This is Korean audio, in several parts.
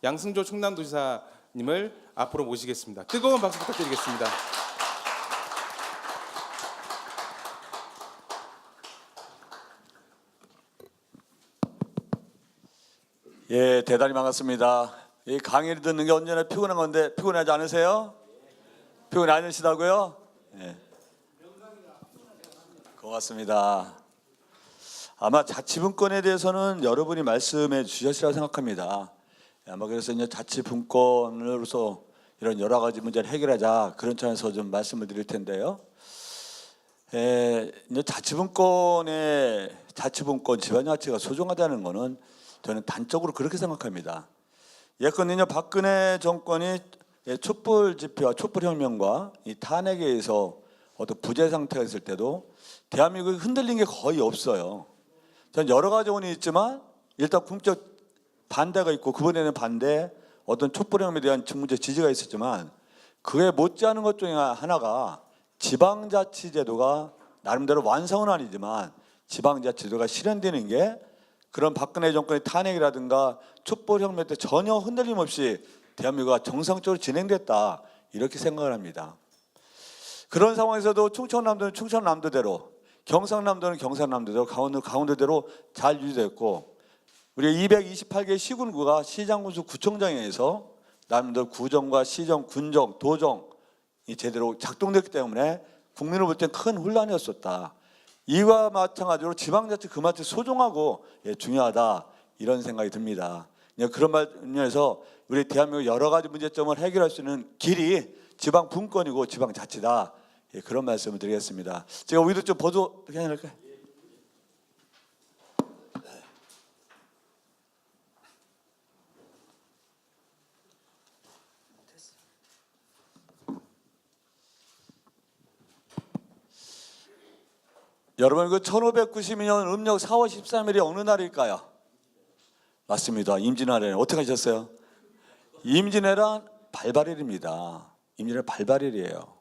양승조 충남도지사님을 앞으로 모시겠습니다. 뜨거운 박수 부탁드리겠습니다. 예, 대단히 반갑습니다. 이 강의를 듣는 게 언제나 피곤한 건데 피곤하지 않으세요? 피곤하지 않으시다고요? 예. 고맙습니다. 아마 자치분권에 대해서는 여러분이 말씀해 주셨으리라 생각합니다. 아마 그래서 이제 자치분권으로서 이런 여러 가지 문제를 해결하자 그런 차원에서 좀 말씀을 드릴 텐데요. 이제 자치분권, 지방자치가 소중하다는 것은 저는 단적으로 그렇게 생각합니다. 예컨대 박근혜 정권이 촛불 집회와 촛불 혁명과 이 탄핵에 의해서 어떤 부재 상태가 있을 때도 대한민국이 흔들린 게 거의 없어요. 전 여러 가지 원인이 있지만 일단 국민적 반대가 있고 그분에 대한 반대, 어떤 촛불 혁명에 대한 문제 지지가 있었지만 그에 못지않은 것 중에 하나가 지방자치제도가 나름대로 완성은 아니지만 지방자치제도가 실현되는 게 그런 박근혜 정권의 탄핵이라든가 촛불혁명 때 전혀 흔들림 없이 대한민국이 정상적으로 진행됐다 이렇게 생각을 합니다. 그런 상황에서도 충청남도는 충청남도대로, 경상남도는 경상남도대로, 강원도는 강원도대로 잘 유지됐고 우리 228개 시군구가 시장군수 구청장에 의해서 나름대로 구정과 시정, 군정, 도정이 제대로 작동됐기 때문에 국민을 볼 땐 큰 혼란이었었다. 이와 마찬가지로 지방자치 그만큼 소중하고 중요하다 이런 생각이 듭니다. 그런 면에서 우리 대한민국 여러 가지 문제점을 해결할 수 있는 길이 지방분권이고 지방자치다 그런 말씀을 드리겠습니다. 제가 우리도 좀 보도 괜찮을까요? 여러분 그 1592년 음력 4월 13일이 어느 날일까요? 맞습니다. 임진왜란. 어떻게 하셨어요? 임진왜란 발발일입니다. 임진왜란 발발일이에요.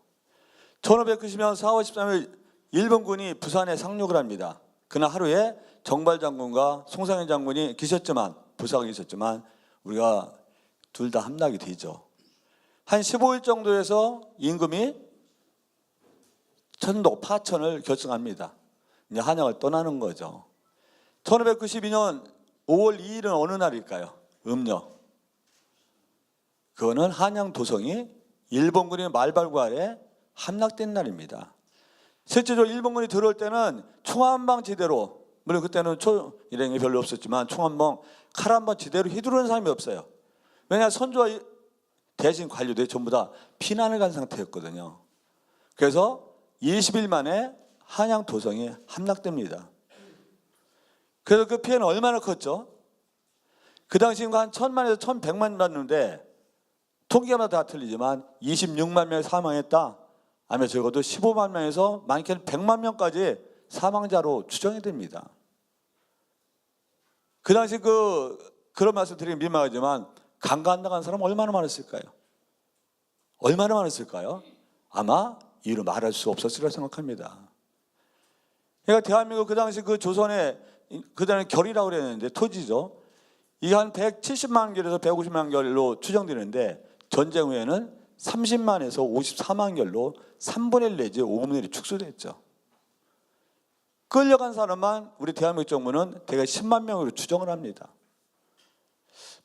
1590년 4월 13일 일본군이 부산에 상륙을 합니다. 그날 하루에 정발 장군과 송상현 장군이 계셨지만 부상이 있었지만 우리가 둘 다 함락이 되죠. 한 15일 정도에서 임금이 천도 파천을 결정합니다. 이제 한양을 떠나는 거죠. 1592년 5월 2일은 어느 날일까요? 음력. 그거는 한양 도성이 일본군의 말발구 아래 함락된 날입니다. 실제로 일본군이 들어올 때는 총 한 방 지대로, 물론 그때는 총 일행이 별로 없었지만 총 한 방, 칼 한 방 지대로 휘두르는 사람이 없어요. 왜냐 선조와 대신 관료들이 전부 다 피난을 간 상태였거든요. 그래서 20일 만에 한양 도성이 함락됩니다. 그래서 그 피해는 얼마나 컸죠? 그 당시 한 1000만에서 1100만 봤는데 통계마다 다 틀리지만 26만 명이 사망했다 하면 적어도 15만 명에서 많게는 100만 명까지 사망자로 추정이 됩니다. 그 당시 그런 말씀 드리기 민망하지만 강간당한 사람 얼마나 많았을까요? 얼마나 많았을까요? 아마 이유로 말할 수 없었으리라 생각합니다. 그러니까 대한민국 그 당시 그 조선의 그다음에 결이라고 그랬는데 토지죠. 이게 한 170만 결에서 150만 결로 추정되는데 전쟁 후에는 30만에서 54만 결로 3분의 1 내지 5분의 1이 축소됐죠. 끌려간 사람만 우리 대한민국 정부는 대개 10만 명으로 추정을 합니다.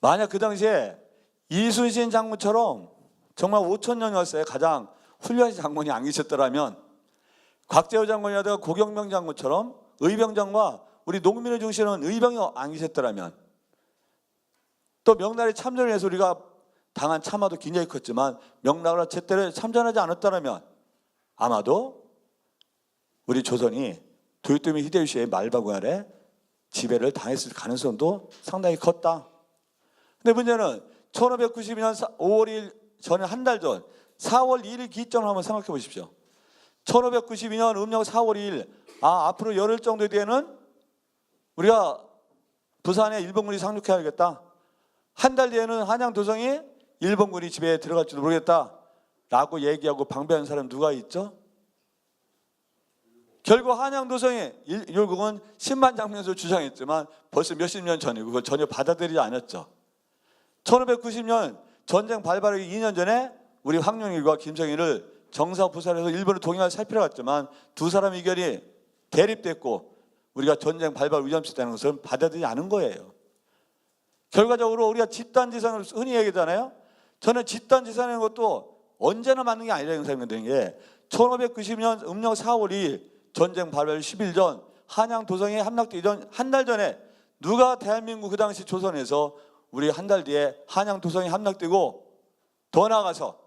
만약 그 당시에 이순신 장군처럼 정말 5,000년 역사에 가장 훌륭한 장군이 안 계셨더라면 곽재우 장군이라든가 고경명 장군처럼 의병장과 우리 농민을 중시하는 의병이 안 계셨더라면 또 명나라에 참전을 해서 우리가 당한 참화도 굉장히 컸지만 명나라 제때를 참전하지 않았더라면 아마도 우리 조선이 도요토미 히데요시의 말발구 아래 지배를 당했을 가능성도 상당히 컸다. 근데 문제는 1592년 5월 1일 전에 한 달 전 4월 1일 기점을 한번 생각해 보십시오. 1592년 음력 4월 2일 앞으로 열흘 정도 뒤에는 우리가 부산에 일본군이 상륙해야겠다. 한 달 뒤에는 한양 도성이 일본군이 집에 들어갈지도 모르겠다 라고 얘기하고 방배한 사람 누가 있죠? 결국 한양 도성이 결국은 신만 장면에서 주장했지만 벌써 몇십 년 전이고 그걸 전혀 받아들이지 않았죠. 1590년 전쟁 발발하기 2년 전에 우리 황룡일과 김정일을 정사 부살해서 일본을 동행할 살피러 갔지만 두 사람 의견이 대립됐고 우리가 전쟁 발발 위험시다는 것을 받아들이지 않은 거예요. 결과적으로 우리가 집단지상을 흔히 얘기하잖아요. 저는 집단지상인 것도 언제나 맞는 게 아니라는 생각이 드는 게 1590년 음력 4월 2일 전쟁 발발 10일 전 한양 도성에 함락되기 전 한 달 전에 누가 대한민국 그 당시 조선에서 우리 한 달 뒤에 한양 도성이 함락되고 더 나아가서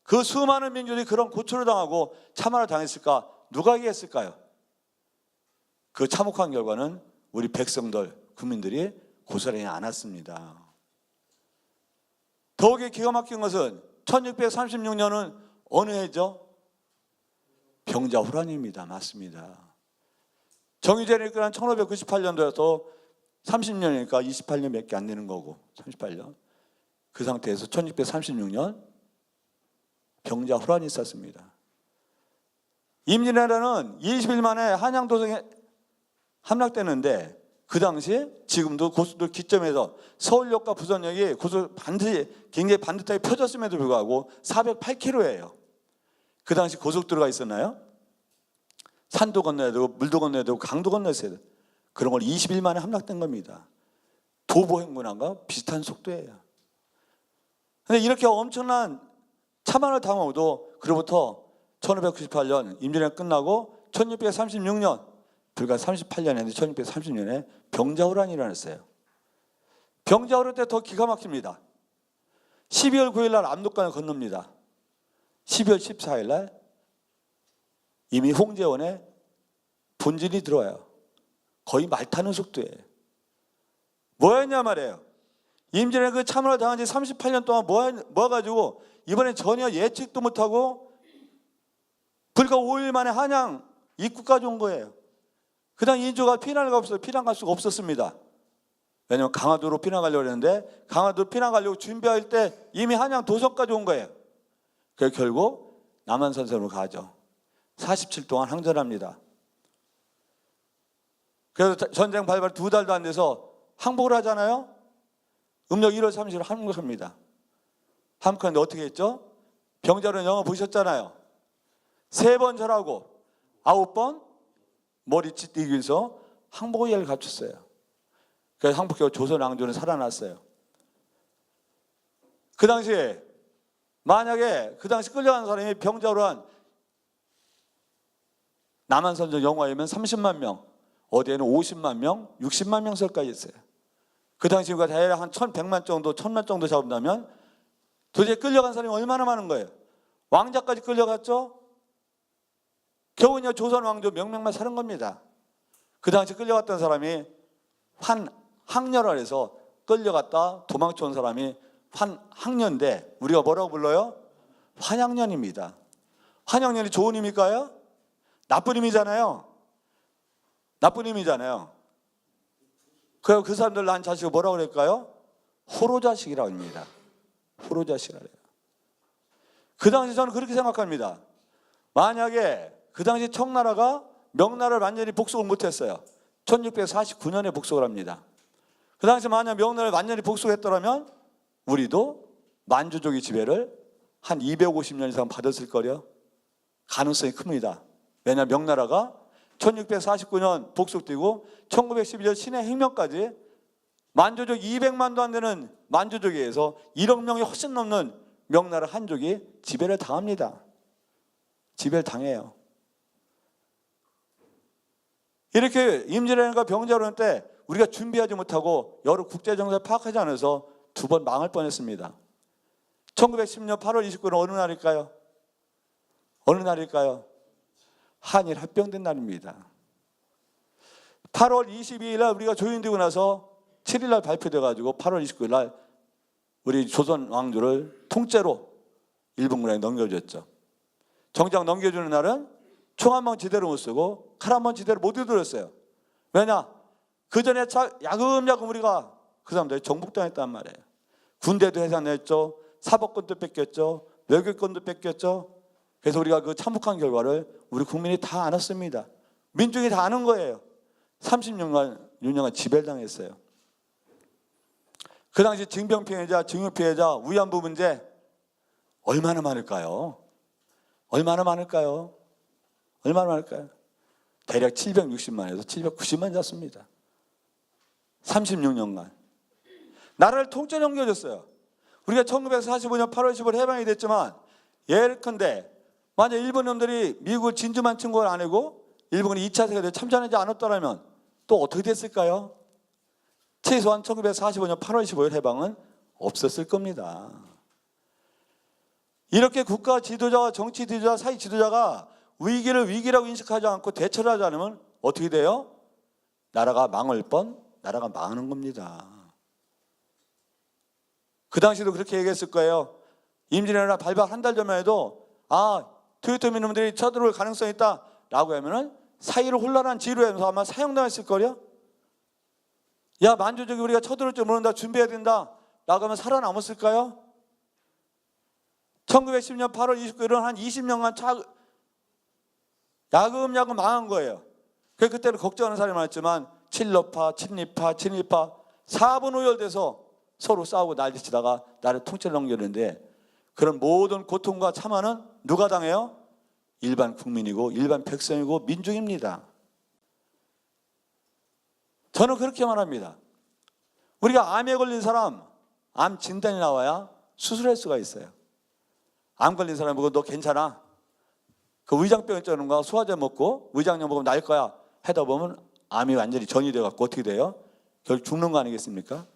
그 수많은 민족이 그런 고초를 당하고 참화를 당했을까? 누가 이해했을까요? 그 참혹한 결과는 우리 백성들, 국민들이 고스란히 안았습니다. 더욱이 기가 막힌 것은 1636년은 어느 해죠? 병자호란입니다. 맞습니다. 정유재를 이끌은 1598년도여서 30년이니까 28년 몇 개 안 되는 거고 38년 그 상태에서 1636년 병자호란이 있었습니다. 임진왜란은 20일 만에 한양도성에 함락되는데 그 당시 지금도 고속도로 기점에서 서울역과 부산역이 고속 반드시 굉장히 반듯하게 펴졌음에도 불구하고 408km예요. 그 당시 고속도로가 있었나요? 산도 건너야 되고 물도 건너야 되고 강도 건너야 되고 그런 걸 20일 만에 함락된 겁니다. 도보행군함과 비슷한 속도예요. 그런데 이렇게 엄청난 참환을 당하고도 그로부터 1598년 임진왜란 끝나고 1636년 불과 38년에 1636년에 병자호란이 일어났어요. 병자호란 때 더 기가 막힙니다. 12월 9일 날 압록강을 건넙니다. 12월 14일 날 이미 홍제원에 본진이 들어와요. 거의 말 타는 속도예요. 뭐였냐 말이에요. 임진왜란 그 참호를 당한 지 38년 동안 뭐 가지고 이번엔 전혀 예측도 못하고 불과 5일 만에 한양 입구까지 온 거예요. 그 당 인조가 피난 갈 수가 없었습니다. 왜냐하면 강화도로 피난 가려고 했는데 강화도로 피난 가려고 준비할 때 이미 한양 도성까지 온 거예요. 그래서 결국 남한선생으로 가죠. 47 동안 항전합니다. 그래서 전쟁 발발 2달도 안 돼서 항복을 하잖아요. 음력 1월 30일 항복합니다. 항복하는데 어떻게 했죠? 병자호란 영화 보셨잖아요. 3번 절하고 9번 머리치 뛰기 위해서 항복의 예를 갖췄어요. 그래서 항복해서 조선 왕조는 살아났어요. 그 당시에 만약에 그 당시 끌려간 사람이 병자호란 남한선전 영화이면 30만 명, 어디에는 50만 명, 60만 명설까지 있어요. 그 당시 우리가 대략 한 1100만 정도, 1000만 정도 잡는다면 도대체 끌려간 사람이 얼마나 많은 거예요? 왕자까지 끌려갔죠? 겨우 조선 왕조 명맥만 사는 겁니다. 그 당시 끌려갔던 사람이 환학녀라 해서 끌려갔다 도망쳐온 사람이 환학녀인데 우리가 뭐라고 불러요? 환양년입니다. 환양년이 좋은 의미일까요? 나쁜 의미잖아요. 나쁜 의미잖아요. 그래서 그 사람들 낳은 자식을 뭐라고 그럴까요? 호로자식이라고 합니다. 호로자식이라고 해요. 그 당시 저는 그렇게 생각합니다. 만약에 그 당시 청나라가 명나라를 완전히 복속을 못했어요. 1649년에 복속을 합니다. 그 당시 만약 명나라를 완전히 복속했더라면 우리도 만주족의 지배를 한 250년 이상 받았을 거려 가능성이 큽니다. 왜냐하면 명나라가 1649년 복속되고 1912년 신해혁명까지 만주족 200만도 안 되는 만주족에 의해서 1억 명이 훨씬 넘는 명나라 한족이 지배를 당합니다. 지배를 당해요. 이렇게 임진왜란과 병자호란 때 우리가 준비하지 못하고 여러 국제정세를 파악하지 않아서 2번 망할 뻔했습니다. 1910년 8월 29일 어느 날일까요? 어느 날일까요? 한일 합병된 날입니다. 8월 22일 날 우리가 조인되고 나서 7일 날 발표돼가지고 8월 29일 날 우리 조선 왕조를 통째로 일본군에게 넘겨줬죠. 정작 넘겨주는 날은 총 한 방 제대로 못 쓰고 칼 한 번 제대로 못 휘둘렀어요. 왜냐? 그 전에 야금야금 우리가 그 사람들이 정복당했단 말이에요. 군대도 해산했죠. 사법권도 뺏겼죠. 외교권도 뺏겼죠. 그래서 우리가 그 참혹한 결과를 우리 국민이 다 안았습니다. 민중이 다 아는 거예요. 36년간 지배를 당했어요. 그 당시 징병 피해자, 징역 피해자, 위안부 문제 얼마나 많을까요? 얼마나 많을까요? 얼마나 많을까요? 대략 760만에서 790만 잡습니다. 36년간 나라를 통째로 넘겨줬어요. 우리가 1945년 8월 15일 해방이 됐지만 예컨대 만약 일본 놈들이 미국을 진주만 침공을 안 하고 일본이 2차 세계대전 참전하지 않았더라면 또 어떻게 됐을까요? 최소한 1945년 8월 15일 해방은 없었을 겁니다. 이렇게 국가 지도자와 정치 지도자, 사회 지도자가 위기를 위기라고 인식하지 않고 대처를 하지 않으면 어떻게 돼요? 나라가 망할 뻔, 나라가 망하는 겁니다. 그 당시도 그렇게 얘기했을 거예요. 임진왜란 발발 한 달 전만 해도 토요토미 놈들이 쳐들어올 가능성이 있다 라고 하면은 사회를 혼란한 지루하면서 아마 사형당했을 거요. 야, 만주족이 우리가 쳐들어올 줄 모른다, 준비해야 된다 라고 하면 살아남았을까요? 1910년 8월 29일은 한 20년간 야금야금 망한 거예요. 그때는 걱정하는 사람이 많았지만 친러파, 친리파, 친일파 4분 오열돼서 서로 싸우고 난리치다가 나를 통째로 넘겼는데 그런 모든 고통과 참화는 누가 당해요? 일반 국민이고 일반 백성이고 민중입니다. 저는 그렇게 말합니다. 우리가 암에 걸린 사람, 암 진단이 나와야 수술할 수가 있어요. 암 걸린 사람 보고 너 괜찮아? 그 위장병 있자는 거 소화제 먹고 위장약 먹으면 날 거야 하다 보면 암이 완전히 전이 돼갖고 어떻게 돼요? 결국 죽는 거 아니겠습니까?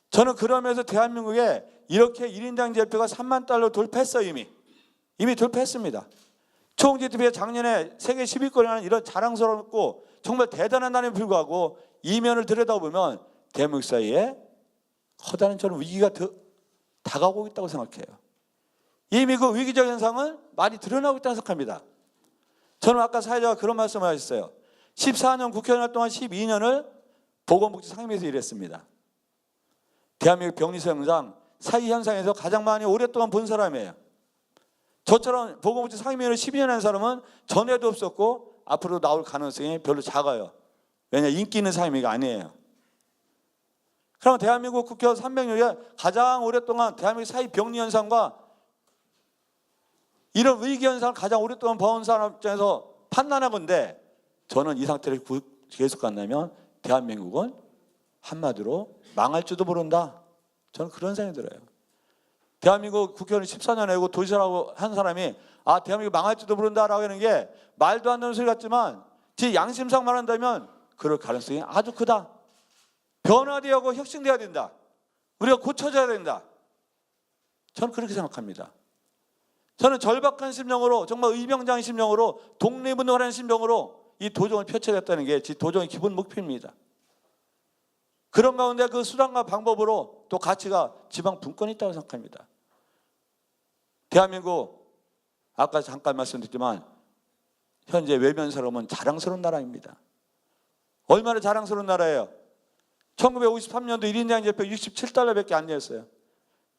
저는 그러면서 대한민국에 이렇게 1인당 GDP가 3만 달러 돌파했어요. 이미 돌파했습니다. 총 GDP가 작년에 세계 10위권에 하는 이런 자랑스럽고 정말 대단한 날에 불구하고 이면을 들여다보면 대한민국 사이에 커다란 저는 위기가 다가오고 있다고 생각해요. 이미 그 위기적 현상은 많이 드러나고 있다고 생각합니다. 저는 아까 사회자가 그런 말씀을 하셨어요. 14년 국회의원 동안 12년을 보건복지 상임위에서 일했습니다. 대한민국 병리사 현상, 사회 현상에서 가장 많이 오랫동안 본 사람이에요. 저처럼 보건복지 상임위원을 12년 한 사람은 전에도 없었고 앞으로 나올 가능성이 별로 작아요. 왜냐, 인기 있는 상임위가 아니에요. 그럼 대한민국 국회의원 300명에 가장 오랫동안 대한민국 사회 병리 현상과 이런 위기 현상을 가장 오랫동안 봐온 사람 입장에서 판단하건데 저는 이 상태를 계속 간다면 대한민국은 한마디로 망할지도 모른다. 저는 그런 생각이 들어요. 대한민국 국회의원 14년 하고 도시라고 한 사람이 대한민국 망할지도 모른다라고 하는 게 말도 안 되는 소리 같지만 제 양심상 말한다면 그럴 가능성이 아주 크다. 변화되어야 하고 혁신되어야 된다. 우리가 고쳐져야 된다. 저는 그렇게 생각합니다. 저는 절박한 심령으로 정말 의병장 심령으로 독립운동하는 심령으로 이 도정을 펼쳐냈다는 게 제 도정의 기본 목표입니다. 그런 가운데 그 수단과 방법으로 또 가치가 지방 분권이 있다고 생각합니다. 대한민국 아까 잠깐 말씀드렸지만 현재 외면스러우면 자랑스러운 나라입니다. 얼마나 자랑스러운 나라예요? 1953년도 1인당 GDP 67달러밖에 안 됐어요.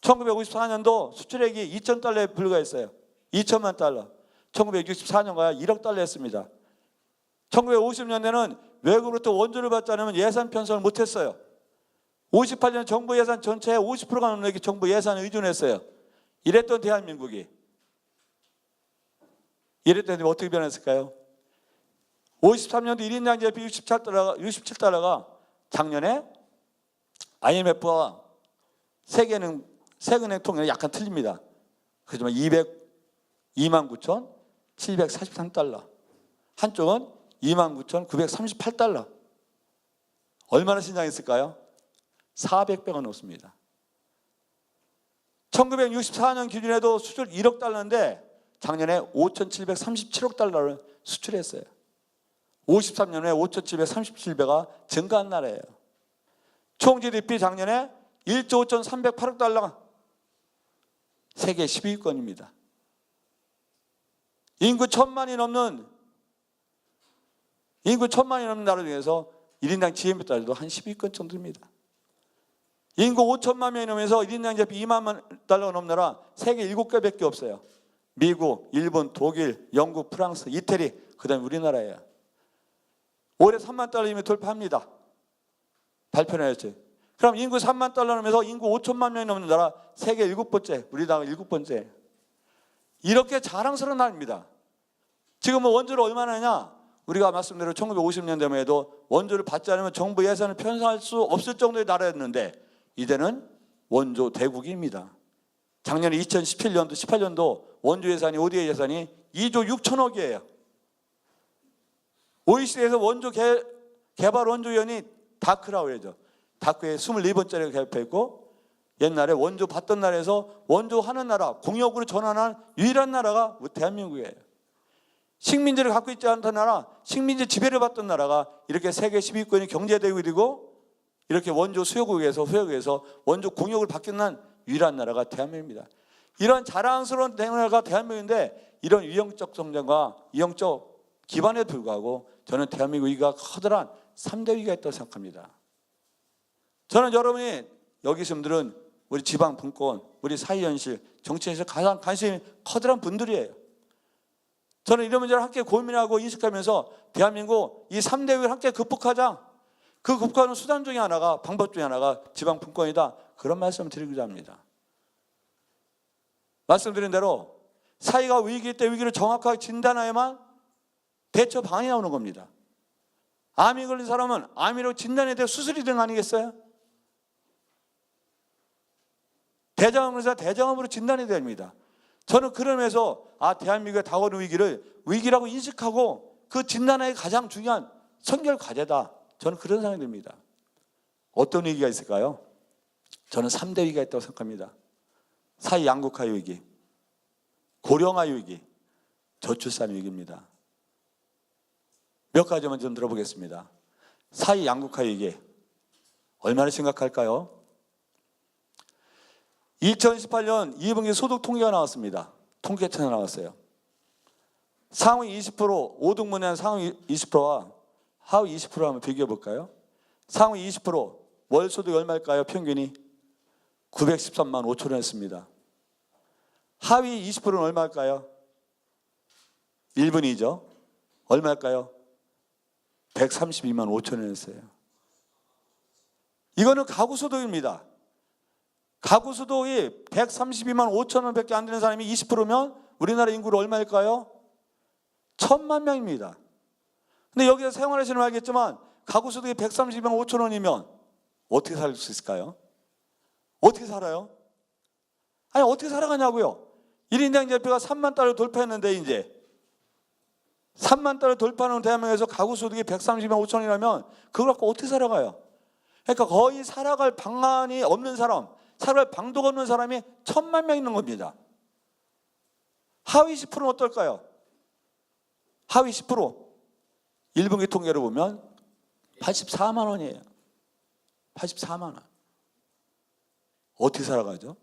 1954년도 수출액이 2,000달러에 불과했어요. 2천만 달러. 1964년가 1억 달러 했습니다. 1950년대는 외국으로부터 원조를 받지 않으면 예산 편성을 못했어요. 58년 정부 예산 전체의 50%가 넘는 게 정부 예산에 의존했어요. 이랬던 대한민국이 이랬더니 어떻게 변했을까요? 53년도 1인당 GDP 67달러가 작년에 IMF와 세계은행 통계는 약간 틀립니다. 그렇지만 29,743달러. 한쪽은 29,938달러. 얼마나 신장했을까요? 400배가 넘습니다. 1964년 기준에도 수출 1억 달러인데 작년에 5,737억 달러를 수출했어요. 53년에 5,737배가 증가한 나라예요. 총 GDP 작년에 1조 5,308억 달러. 세계 10위권입니다. 인구 1,000만이 넘는 나라 중에서 1인당 GDP 달러도 한 10위권 정도입니다. 인구 5천만 명이 넘으면서 1인당 GDP 2만 달러가 넘는 나라 세계 7개밖에 없어요. 미국, 일본, 독일, 영국, 프랑스, 이태리, 그 다음에 우리나라예요. 올해 3만 달러 이미 돌파합니다. 발표를 했죠. 그럼 인구 3만 달러면서 인구 5천만 명이 넘는 나라 세계 7번째, 우리나라가 7번째. 이렇게 자랑스러운 나라입니다. 지금은 원조를 얼마나 하냐? 우리가 말씀대로 1950년대만 해도 원조를 받지 않으면 정부 예산을 편성할 수 없을 정도의 나라였는데 이제는 원조 대국입니다. 작년에 2017년도, 18년도 원조 예산이 ODA 예산이 2조 6천억이에요. OECD에서 원조 개발 원조위원이 다크라고 다크에 24번째를 개업했고 옛날에 원조 받던 나라에서 원조 하는 나라, 공역으로 전환한 유일한 나라가 대한민국이에요. 식민지를 갖고 있지 않던 나라, 식민지 지배를 받던 나라가 이렇게 세계 10위권이 경제대국이고 이렇게 원조 수요국에서 후역에서 원조 공역을 받겠는 유일한 나라가 대한민국입니다. 이런 자랑스러운 나라가 대한민국인데 이런 위형적 성장과 위형적 기반에 불구하고 저는 대한민국 위기가 커다란 3대 위기가 있다고 생각합니다. 저는 여러분이 여기 계신 분들은 우리 지방 분권, 우리 사회현실, 정치에서 가장 관심이 커다란 분들이에요. 저는 이런 문제를 함께 고민하고 인식하면서 대한민국 이 3대 위기를 함께 극복하자. 그 극복하는 수단 중에 하나가, 방법 중에 하나가 지방 분권이다. 그런 말씀을 드리고자 합니다. 말씀드린 대로 사회가 위기일 때 위기를 정확하게 진단해야만 대처 방안이 나오는 겁니다. 암이 걸린 사람은 암이라고 진단에 대해 수술이 되는 거 아니겠어요? 대장암 걸린 사람 대장암으로 진단이 됩니다. 저는 그러면서 대한민국의 다가오는 위기를 위기라고 인식하고 그 진단에 가장 중요한 선결 과제다. 저는 그런 생각이 듭니다. 어떤 위기가 있을까요? 저는 3대 위기가 있다고 생각합니다. 사회 양극화 위기, 고령화 위기, 저출산 위기입니다. 몇 가지만 좀 들어보겠습니다. 사회 양극화 위기 얼마나 심각할까요? 2018년 2분기 소득 통계가 나왔습니다. 통계청이 나왔어요. 상위 20%, 5등분의 상위 20%와 하위 20% 한번 비교해 볼까요? 상위 20% 월 소득이 얼마일까요? 평균이 913만 5천 원이었습니다. 하위 20%는 얼마일까요? 1분이죠. 얼마일까요? 132만 5천 원이었어요. 이거는 가구 소득입니다. 가구 소득이 132만 5천 원밖에 안 되는 사람이 20%면 우리나라 인구로 얼마일까요? 1,000만 명입니다. 근데 여기서 생활하시는 분 알겠지만 가구 소득이 132만 5천 원이면 어떻게 살 수 있을까요? 어떻게 살아요? 아니 어떻게 살아가냐고요. 1인 대표가 3만 달러 돌파했는데 이제 3만 달러 돌파하는 대한민국에서 가구 소득이 132만 5천 원이라면 그걸 갖고 어떻게 살아가요? 그러니까 거의 살아갈 방안이 없는 사람, 살아갈 방도가 없는 사람이 1,000만 명 있는 겁니다. 하위 10%는 어떨까요? 하위 10% 1분기 통계를 보면 84만 원이에요. 84만 원. 어떻게 살아가죠?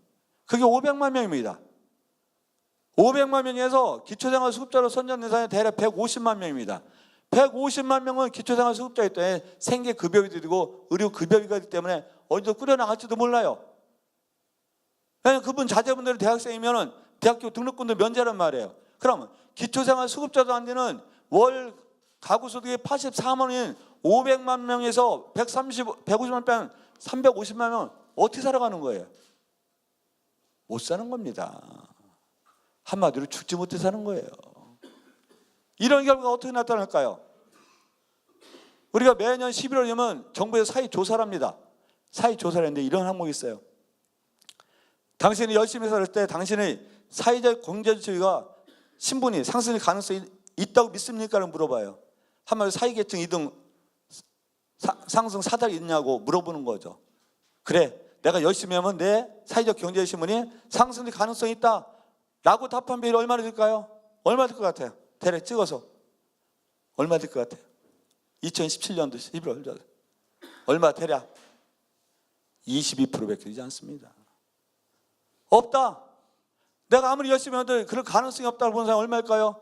그게 500만 명입니다. 500만 명에서 기초생활수급자로 선정된 사람이 대략 150만 명입니다. 150만 명은 기초생활수급자이기 때문에 생계급여비 드리고 의료급여비가 되기 때문에 어디서 꾸려나갈지도 몰라요. 왜냐하면 그분 자제분들이 대학생이면 대학교 등록금도 면제란 말이에요. 그럼 기초생활수급자도 안 되는 월 가구소득이 84만 원인 500만 명에서 150만 명, 350만 명 어떻게 살아가는 거예요? 못 사는 겁니다. 한마디로 죽지 못해 사는 거예요. 이런 결과가 어떻게 나타날까요? 우리가 매년 11월 되면 정부에서 사회조사를 합니다. 사회조사를 했는데 이런 항목이 있어요. 당신이 열심히 살 때 당신의 사회적 경제지위가 신분이 상승할 가능성이 있다고 믿습니까? 라고 물어봐요. 한마디로 사회계층 2등 상승 사달이 있냐고 물어보는 거죠. 그래, 내가 열심히 하면 내 사회적 경제 신분이 상승될 가능성이 있다 라고 답한 비율이 얼마나 될까요? 얼마 될 것 같아요? 대략 찍어서 얼마 될 것 같아요? 2017년도 11월 얼마 대략 22%밖에 되지 않습니다. 없다. 내가 아무리 열심히 해도 그럴 가능성이 없다고 보는 사람이 얼마일까요?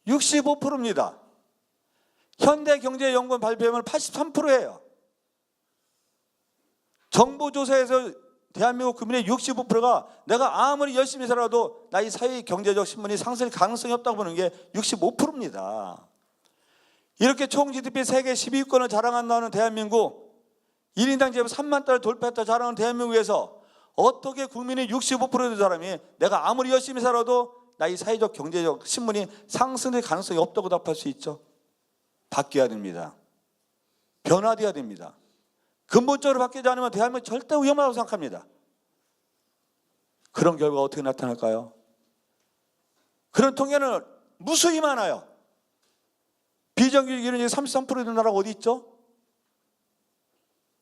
65%입니다. 현대경제연구원 발표하면 83%예요. 정보조사에서 대한민국 국민의 65%가 내가 아무리 열심히 살아도 나의 사회 경제적 신분이 상승할 가능성이 없다고 보는 게 65%입니다. 이렇게 총 GDP 세계 10위권을 자랑한다는 대한민국, 1인당 재무 3만 달러 돌파했다 자랑하는 대한민국에서 어떻게 국민의 65%의 사람이 내가 아무리 열심히 살아도 나 이 사회적 경제적 신분이 상승될 가능성이 없다고 답할 수 있죠? 바뀌어야 됩니다. 변화되어야 됩니다. 근본적으로 바뀌지 않으면 대한민국 절대 위험하다고 생각합니다. 그런 결과가 어떻게 나타날까요? 그런 통계는 무수히 많아요. 비정규직 일원이 33% 된 나라가 어디 있죠?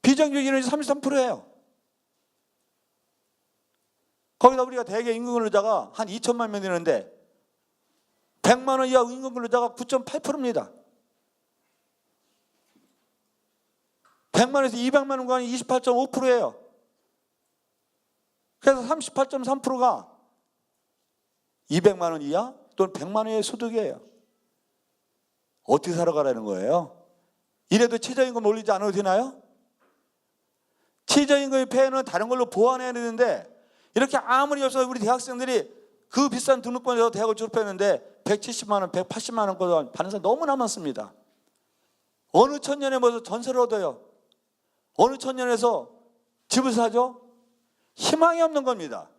비정규직 일원이 33%예요. 거기다 우리가 대개 임금근로자가 한 2천만 명 되는데 100만 원 이하 임금근로자가 9.8%입니다. 100만 원에서 200만 원 구간이 28.5%예요. 그래서 38.3%가 200만 원 이하 또는 100만 원의 소득이에요. 어떻게 살아가라는 거예요? 이래도 최저임금 올리지 않아도 되나요? 최저임금의 폐해는 다른 걸로 보완해야 되는데 이렇게 아무리 없어도 우리 대학생들이 그 비싼 등록금에서 대학을 졸업했는데 170만 원, 180만 원 받는 사람 너무나 많습니다. 어느 천년에 모여서 전세를 얻어요? 어느 천년에서 집을 사죠? 희망이 없는 겁니다.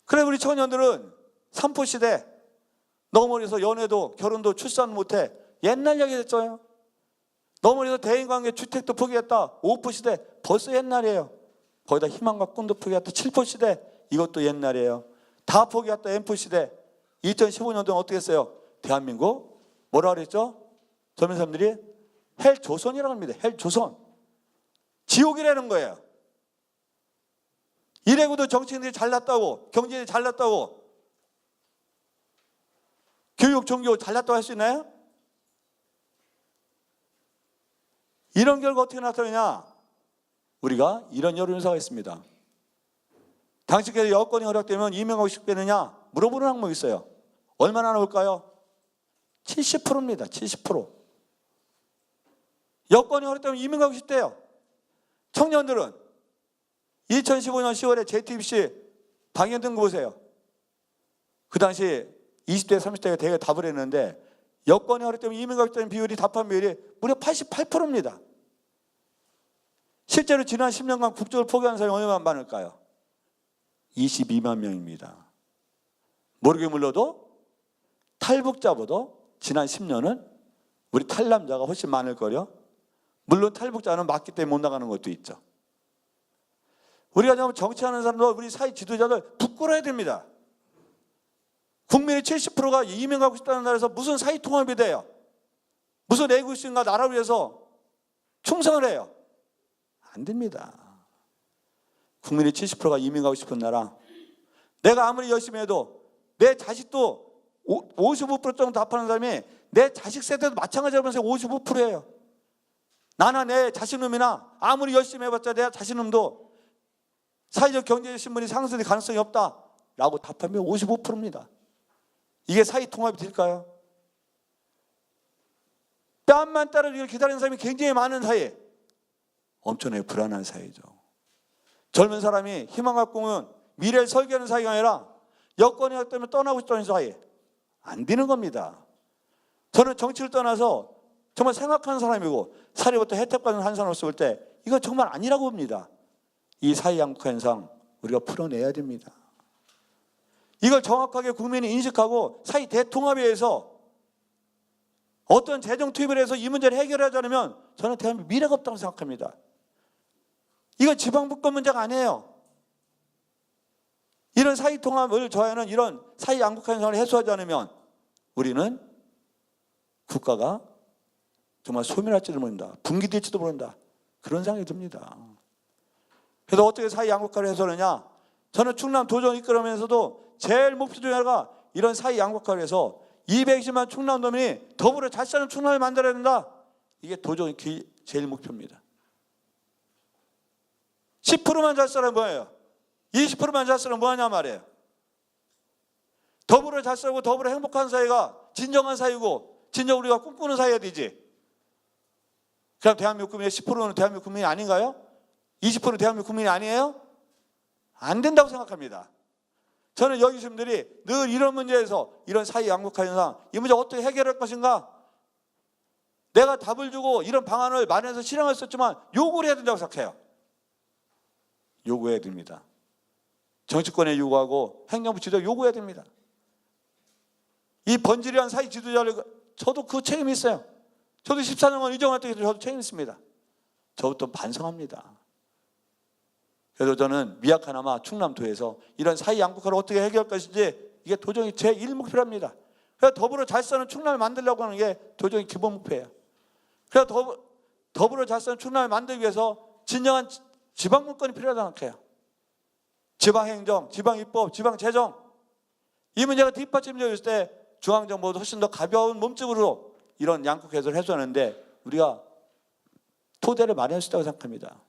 그래 우리 청년들은 삼포시대 너무 어려서 연애도 결혼도 출산 못해 옛날 얘기 됐어요. 너무 어려서 대인관계 주택도 포기했다. 5포시대 벌써 옛날이에요. 거기다 희망과 꿈도 포기했다. 7포시대 이것도 옛날이에요. 다 포기했다. M포시대 2015년도는 어떻게 했어요? 대한민국 뭐라 그랬죠? 젊은 사람들이 헬조선이라고 합니다. 헬조선 지옥이라는 거예요. 이래고도 정치인들이 잘났다고 경제인들이 잘났다고 교육 종교 잘났다고 할 수 있나요? 이런 결과 어떻게 나타나냐? 우리가 이런 여론조사가 있습니다. 당신께서 여건이 허락되면 이민가고 싶겠느냐? 물어보는 항목이 있어요. 얼마나 나올까요? 70%입니다. 70%. 여건이 허락되면 이민가고 싶대요. 청년들은 2015년 10월에 JTBC 방영 등급 보세요. 그 당시 20대, 30대가 대개 답을 했는데 여건이 허락되면 이민가고 싶다는 비율이 답한 비율이 무려 88%입니다. 실제로 지난 10년간 국적을 포기한 사람이 얼마나 많을까요? 22만 명입니다. 모르게 물러도 탈북자보다 지난 10년은 우리 탈남자가 훨씬 많을 거려. 물론 탈북자는 맞기 때문에 못 나가는 것도 있죠. 우리가 정치하는 사람도 우리 사회 지도자들 부끄러워야 됩니다. 국민의 70%가 이민 가고 싶다는 나라에서 무슨 사회 통합이 돼요? 무슨 애국심과 나라를 위해서 충성을 해요? 안 됩니다. 국민의 70%가 이민 가고 싶은 나라. 내가 아무리 열심히 해도 내 자식도 55% 정도 답하는 사람이 내 자식 세대도 마찬가지로 하면서 55%예요. 나나 내 자신놈이나 아무리 열심히 해봤자 내 자신놈도 사회적 경제적 신분이 상승될 가능성이 없다라고 답하면 55%입니다. 이게 사회 통합이 될까요? 뺨만 따르기를 기다리는 사람이 굉장히 많은 사회. 엄청나게 불안한 사회죠. 젊은 사람이 희망과 꿈은 미래를 설계하는 사회가 아니라 여건이 없다면 떠나고 싶다는 사회. 안 되는 겁니다. 저는 정치를 떠나서 정말 생각하는 사람이고 사회부터 혜택받는 한 사람으로서 볼 때 이건 정말 아니라고 봅니다. 이 사회 양극화 현상 우리가 풀어내야 됩니다. 이걸 정확하게 국민이 인식하고 사회 대통합에 의해서 어떤 재정 투입을 해서 이 문제를 해결하지 않으면 저는 대한민국 미래가 없다고 생각합니다. 이건 지방분권 문제가 아니에요. 이런 사회 통합을 저하는 이런 사회 양극화 현상을 해소하지 않으면 우리는 국가가 정말 소멸할지도 모른다. 붕괴될지도 모른다. 그런 생각이 듭니다. 그래서 어떻게 사회 양극화를 해소하느냐? 저는 충남 도정 이끌어면서도 제일 목표 중에 하나가 이런 사회 양극화를 해서 220만 충남도민이 더불어 잘 사는 충남을 만들어야 된다. 이게 도정의 제일 목표입니다. 10%만 잘 살면 뭐예요? 20%만 잘 살면 뭐하냐 말이에요. 더불어 잘 살고 더불어 행복한 사회가 진정한 사회고 진정 우리가 꿈꾸는 사회가 되지. 그럼 대한민국 국민의 10%는 대한민국 국민이 아닌가요? 20%는 대한민국 국민이 아니에요? 안 된다고 생각합니다. 저는 여기 분들이 늘 이런 문제에서 이런 사회 양극화 현상 이 문제 어떻게 해결할 것인가 내가 답을 주고 이런 방안을 마련해서 실행할 수 있지만 요구를 해야 된다고 생각해요. 요구해야 됩니다. 정치권에 요구하고 행정부 지도 요구해야 됩니다. 이 번지르한 사회 지도자를 저도 그 책임이 있어요. 저도 14년간 의정활동에 저도 책임 있습니다. 저부터 반성합니다. 그래서 저는 미약하나마 충남도에서 이런 사회 양극화를 어떻게 해결할 것인지 이게 도저히 제 1목표랍니다. 그래서 더불어 잘 사는 충남을 만들려고 하는 게 도저히 기본 목표예요. 그래서 더불어 잘 사는 충남을 만들기 위해서 진정한 지방분권이 필요하다고 생각해요. 지방행정, 지방입법, 지방재정 이 문제가 뒷받침되어 있을 때 중앙정부도 훨씬 더 가벼운 몸집으로 이런 양극 해소를 해소하는데 우리가 토대를 마련할 수 있다고 생각합니다.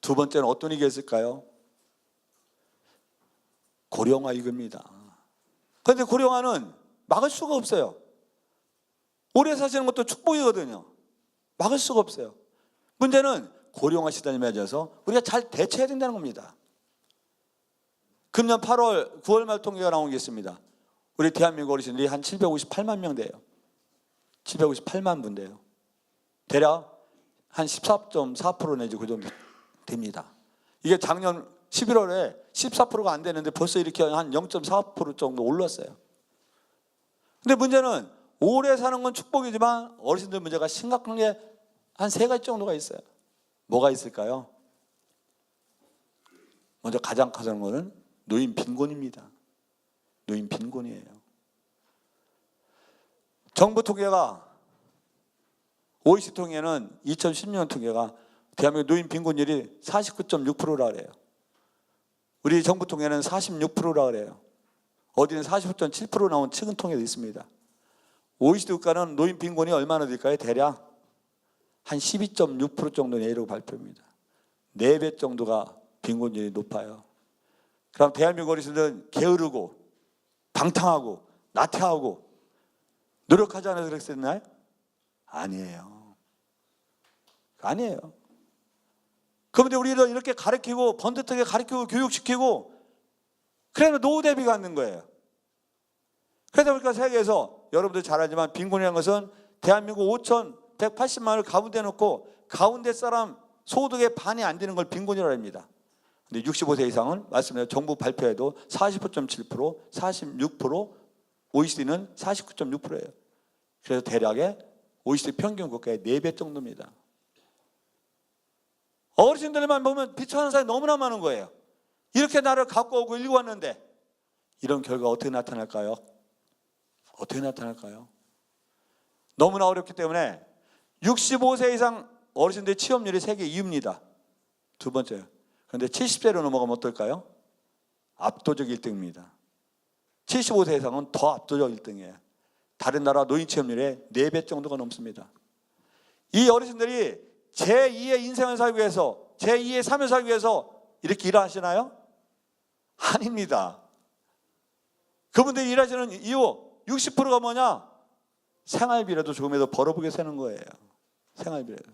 두 번째는 어떤 얘기가 있을까요? 고령화 이겁니다. 그런데 고령화는 막을 수가 없어요. 오래 사시는 것도 축복이거든요. 막을 수가 없어요. 문제는 고령화 시대에 맞아서 우리가 잘 대처해야 된다는 겁니다. 금년 8월, 9월 말 통계가 나온 게 있습니다. 우리 대한민국 어르신들이 한 758만 명 돼요. 758만 분 돼요. 대략 한 14.4% 내지 그 정도 됩니다. 이게 작년 11월에 14%가 안 되는데 벌써 이렇게 한 0.4% 정도 올랐어요. 근데 문제는 오래 사는 건 축복이지만 어르신들 문제가 심각한 게 한 세 가지 정도가 있어요. 뭐가 있을까요? 먼저 가장 커진 거는 노인 빈곤입니다. 노인 빈곤이에요. 정부 통계가 OECD 통계는 2010년 통계가 대한민국 노인 빈곤율이 49.6%라 그래요. 우리 정부 통계는 46%라 그래요. 어디는 45.7% 나온 최근 통계도 있습니다. OECD 국가는 노인 빈곤이 얼마나 될까요? 대략 한 12.6% 정도 내리라고 발표합니다. 4배 정도가 빈곤율이 높아요. 그럼 대한민국 어르신들은 게으르고 방탕하고 나태하고 노력하지 않아서 그랬었나요? 아니에요. 아니에요. 그런데 우리를 이렇게 가르치고 번듯하게 가르치고 교육시키고 그러면 노후 대비가 않는 거예요. 그러다 보니까 세계에서 여러분들 잘 알지만 빈곤이라는 것은 대한민국 5,180만을 가운데 놓고 가운데 사람 소득의 반이 안 되는 걸 빈곤이라고 합니다. 근데 65세 이상은 말씀드린 정부 발표에도 45.7%, 46%, OECD는 49.6%예요. 그래서 대략의 OECD 평균 국가의 4배 정도입니다. 어르신들만 보면 비춰하는 사람이 너무나 많은 거예요. 이렇게 나를 갖고 오고 일고 왔는데 이런 결과 어떻게 나타날까요? 어떻게 나타날까요? 너무나 어렵기 때문에 65세 이상 어르신들의 취업률이 세계 2위입니다. 두 번째요. 그런데 70세로 넘어가면 어떨까요? 압도적 1등입니다. 75세 이상은 더 압도적 1등이에요. 다른 나라 노인 취업률의 4배 정도가 넘습니다. 이 어르신들이 제2의 인생을 살기 위해서 제2의 삶을 살기 위해서 이렇게 일하시나요? 아닙니다. 그분들이 일하시는 이유 60%가 뭐냐? 생활비라도 조금이라도 벌어보게 사는 거예요. 생활비라도.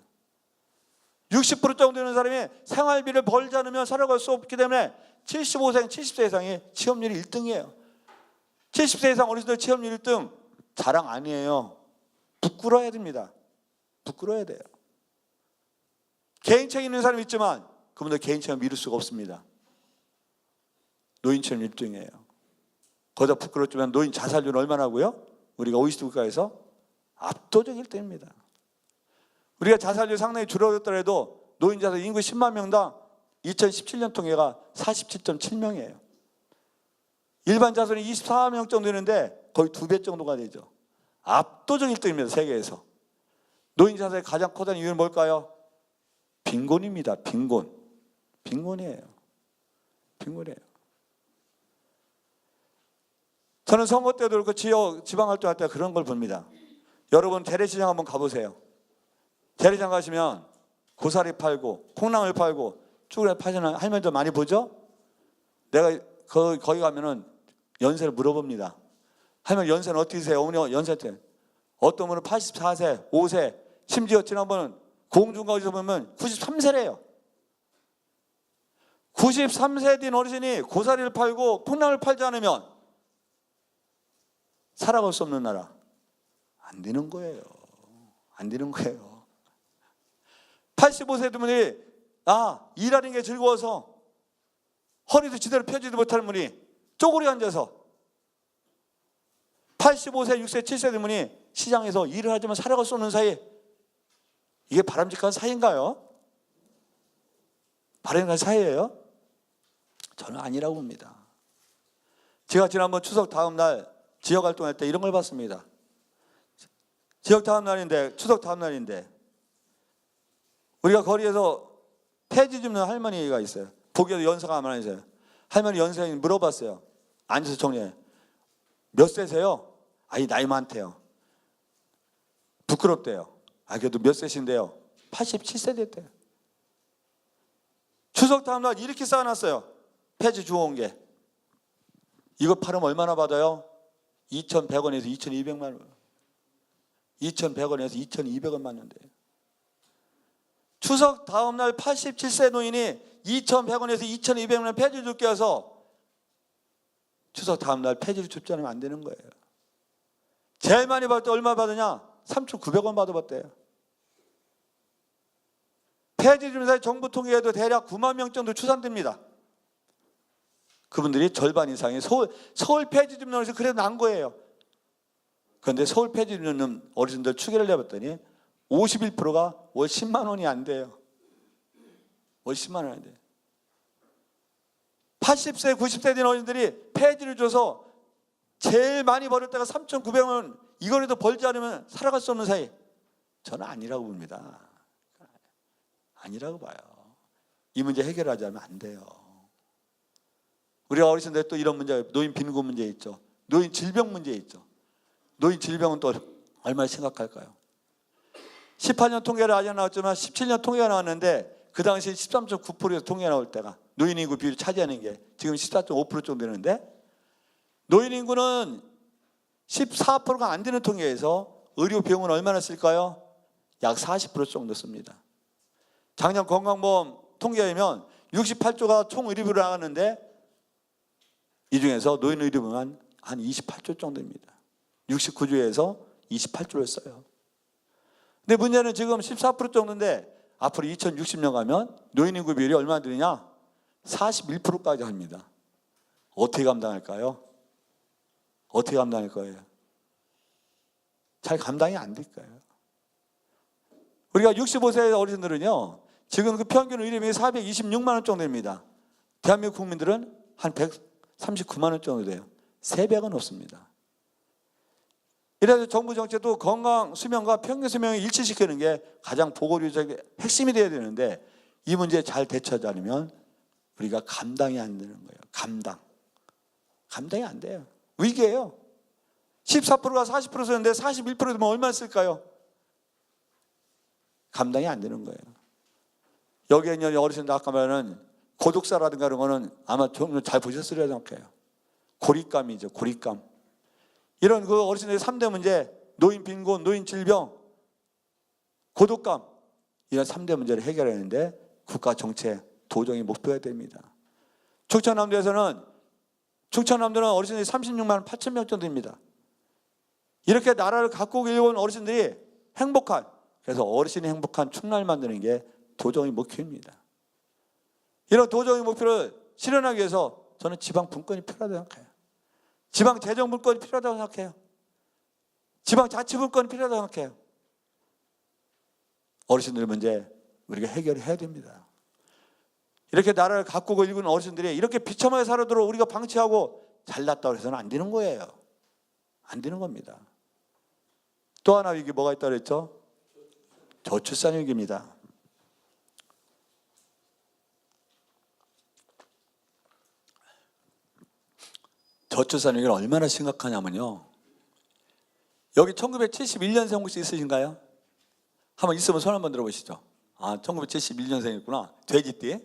60% 정도 되는 사람이 생활비를 벌지 않으면 살아갈 수 없기 때문에 75세, 70세 이상이 취업률이 1등이에요. 70세 이상 어르신들 취업률 1등 자랑 아니에요. 부끄러워야 됩니다. 부끄러워야 돼요. 개인책 있는 사람이 있지만 그분들 개인책을 미룰 수가 없습니다. 노인 취업 1등이에요. 거기다 부끄럽지만 노인 자살률은 얼마나 하고요? 우리가 OECD 국가에서 압도적 1등입니다. 우리가 자살률 상당히 줄어들었더라도 노인 자살 인구 10만 명당 2017년 통계가 47.7명이에요. 일반 자살이 24명 정도 되는데 거의 2배 정도가 되죠. 압도적 1등입니다. 세계에서. 노인 자살의 가장 커다란 이유는 뭘까요? 빈곤입니다. 빈곤. 빈곤이에요. 빈곤이에요. 저는 선거 때도 그렇고 지방 활동할 때 그런 걸 봅니다. 여러분 재래시장 한번 가보세요. 재래시장 가시면 고사리 팔고 콩나물 팔고 쭈그레 파시는 할머니들 많이 보죠? 내가 거기 가면은 연세를 물어봅니다. 할머니 연세는 어떻게 되세요? 어머니 연세 때 어떤 분은 84세, 5세, 심지어 지난번은 공중가 어디서 보면 93세래요. 93세 된 어르신이 고사리를 팔고 콩나물 팔지 않으면 살아갈 수 없는 나라 안 되는 거예요. 안 되는 거예요. 85세 분이 일하는 게 즐거워서 허리도 제대로 펴지도 못하는 분이 쪼그려 앉아서 85세, 6세, 7세 된 분이 시장에서 일을 하지만 살아갈 수 없는 사이, 이게 바람직한 사이인가요? 바람직한 사이예요? 저는 아니라고 봅니다. 제가 지난번 추석 다음 날 지역 활동할 때 이런 걸 봤습니다. 지역 다음 날인데, 추석 다음 날인데 우리가 거리에서 폐지 줍는 할머니가 있어요. 보기에도 연세가 많아 있어요. 할머니 연세에 물어봤어요. 앉아서 정리해. 몇 세세요? 나이 많대요. 부끄럽대요. 그래도 몇 세신데요? 87세 됐대요. 추석 다음 날 이렇게 쌓아놨어요. 폐지 주워온 게. 이거 팔으면 얼마나 받아요? 2,100원에서 2,200만 원. 2,100원에서 2,200원 받는데요. 추석 다음 날 87세 노인이 2,100원에서 2,200원 원 폐지 줄게 해서 추석 다음 날 폐지를 줍지 않으면 안 되는 거예요. 제일 많이 받을 때 얼마 받으냐? 3,900원 받아봤대요. 폐지 주는 사이 정부 통계에도 대략 9만 명 정도 추산됩니다. 그분들이 절반 이상이 서울 폐지 줍는 어르신 그래도 난 거예요. 그런데 서울 폐지 줍는 어르신들 추계를 해봤더니 51%가 월 10만 원이 안 돼요. 월 10만 원 안 돼요. 80세, 90세 된 어르신들이 폐지를 줘서 제일 많이 벌을 때가 3,900원, 이거라도 벌지 않으면 살아갈 수 없는 사이. 저는 아니라고 봅니다. 아니라고 봐요. 이 문제 해결하지 않으면 안 돼요. 우리가 어르신들 또 이런 문제, 노인 빈곤 문제 있죠. 노인 질병 문제 있죠. 노인 질병은 또 얼마나 심각할까요? 18년 통계를 아직 나왔지만 17년 통계가 나왔는데 그 당시 13.9%에서 통계가 나올 때가 노인 인구 비율을 차지하는 게 지금 14.5% 정도 되는데, 노인 인구는 14%가 안 되는 통계에서 의료 비용은 얼마나 쓸까요? 약 40% 정도 씁니다. 작년 건강보험 통계에 의하면 68조가 총 의료비로 나갔는데 이 중에서 노인 의료비만 한 28조 정도입니다. 69조에서 28조를 써요. 근데 문제는 지금 14% 정도인데 앞으로 2060년 가면 노인 인구 비율이 얼마나 되느냐? 41%까지 합니다. 어떻게 감당할까요? 어떻게 감당할 거예요? 잘 감당이 안 될 거예요. 우리가 65세 어르신들은요, 지금 그 평균 의료비용이 426만 원 정도 됩니다. 대한민국 국민들은 한 139만 원 정도 돼요. 3배가 높습니다. 이래서 정부 정책도 건강 수명과 평균 수명을 일치시키는 게 가장 보건의료적인 핵심이 돼야 되는데, 이 문제에 잘 대처하지 않으면 우리가 감당이 안 되는 거예요. 감당이 안 돼요. 위기예요. 14%가 40% 썼는데 41% 되면 얼마나 쓸까요? 감당이 안 되는 거예요. 여기에 있는 어르신들 아까 말하는 고독사라든가 이런 거는 아마 좀 잘 보셨으리라 생각해요. 고립감이죠. 고립감. 이런 그 어르신들의 3대 문제, 노인 빈곤, 노인 질병, 고독감, 이런 3대 문제를 해결하는데 국가 정책, 도정이 목표가 됩니다. 충청남도는 어르신들이 36만 8천 명 정도 됩니다. 이렇게 나라를 갖고 일본 어르신들이 행복한, 그래서 어르신이 행복한 충남을 만드는 게 도정의 목표입니다. 이런 도정의 목표를 실현하기 위해서 저는 지방 분권이 필요하다고 생각해요. 지방 재정 분권이 필요하다고 생각해요. 지방 자치 분권이 필요하다고 생각해요. 어르신들 문제 우리가 해결해야 됩니다. 이렇게 나라를 가꾸고 일구는 어르신들이 이렇게 비참하게 살아도록 우리가 방치하고 잘났다고 해서는 안 되는 거예요. 안 되는 겁니다. 또 하나 위기 뭐가 있다고 그랬죠? 저출산 위기입니다. 저출산 위기가 얼마나 심각하냐면요, 여기 1971년생 혹시 있으신가요? 한번 있으면 손 한번 들어보시죠. 1971년생이구나. 돼지띠.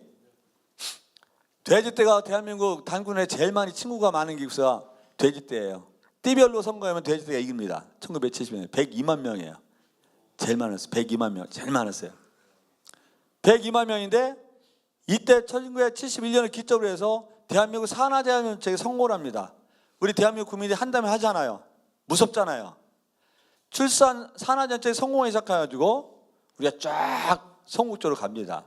돼지띠가 대한민국 단군에 제일 많이 친구가 많은 기수가 돼지띠예요. 띠별로 선거하면 돼지띠가 이깁니다. 1970년 102만 명이에요. 제일 많았어요. 102만 명. 제일 많았어요. 102만 명인데 이때 1971년을 기점으로 해서 대한민국 산하제한정책에 성공을 합니다. 우리 대한민국 국민이 한다면 하잖아요. 무섭잖아요. 출산 산하전체 성공에 시작해가지고 우리가 쫙 성국적으로 갑니다.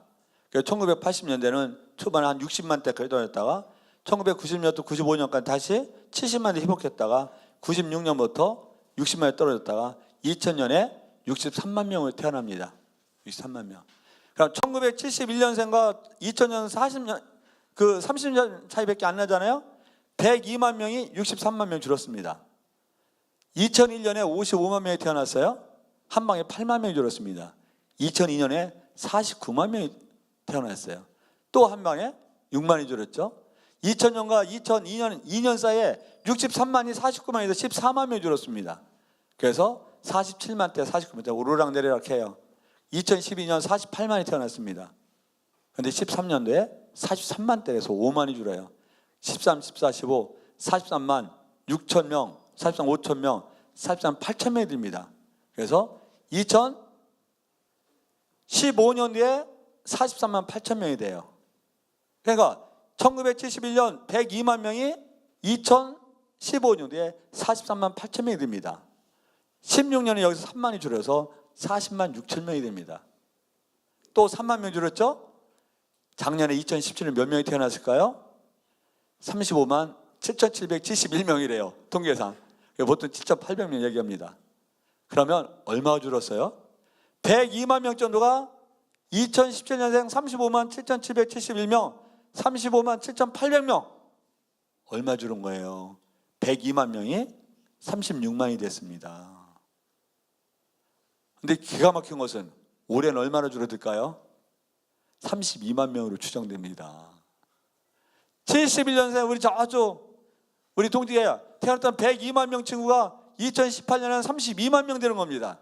그래서 1980년대는 초반에 한 60만 대까지 떨어졌다가 1990년부터 95년까지 다시 70만 대 회복했다가 96년부터 60만 대 떨어졌다가 2000년에 63만 명으로 태어납니다. 63만 명. 그럼 1971년생과 2000년 40년 그 30년 차이밖에 안 나잖아요. 102만 명이 63만 명 줄었습니다. 2001년에 55만 명이 태어났어요. 한 방에 8만 명이 줄었습니다. 2002년에 49만 명이 태어났어요. 또 한 방에 6만이 줄었죠. 2000년과 2002년 2년 사이에 63만이 49만에서 14만 명이 줄었습니다. 그래서 47만 대 49만 대 오르락 내리락 해요. 2012년 48만이 태어났습니다. 그런데 13년도에 43만 대에서 5만이 줄어요. 13, 14, 15, 43만 6천 명, 43 5천 명, 43 8천 명이 됩니다. 그래서 2015년도에 43만 8천 명이 돼요. 그러니까 1971년 102만 명이 2015년도에 43만 8천 명이 됩니다. 16년에 여기서 3만이 줄어서 40만 6천 명이 됩니다. 또 3만 명 줄었죠? 작년에 2017년 몇 명이 태어났을까요? 35만 7,771명이래요. 통계상. 보통 7,800명 얘기합니다. 그러면 얼마가 줄었어요? 102만 명 정도가 2017년생 35만 7,771명, 35만 7,800명. 얼마 줄은 거예요? 102만 명이 36만이 됐습니다. 근데 기가 막힌 것은 올해는 얼마나 줄어들까요? 32만 명으로 추정됩니다. 71년생 우리 저쪽 우리 동지에 태어났던 102만 명 친구가 2018년에는 32만 명 되는 겁니다.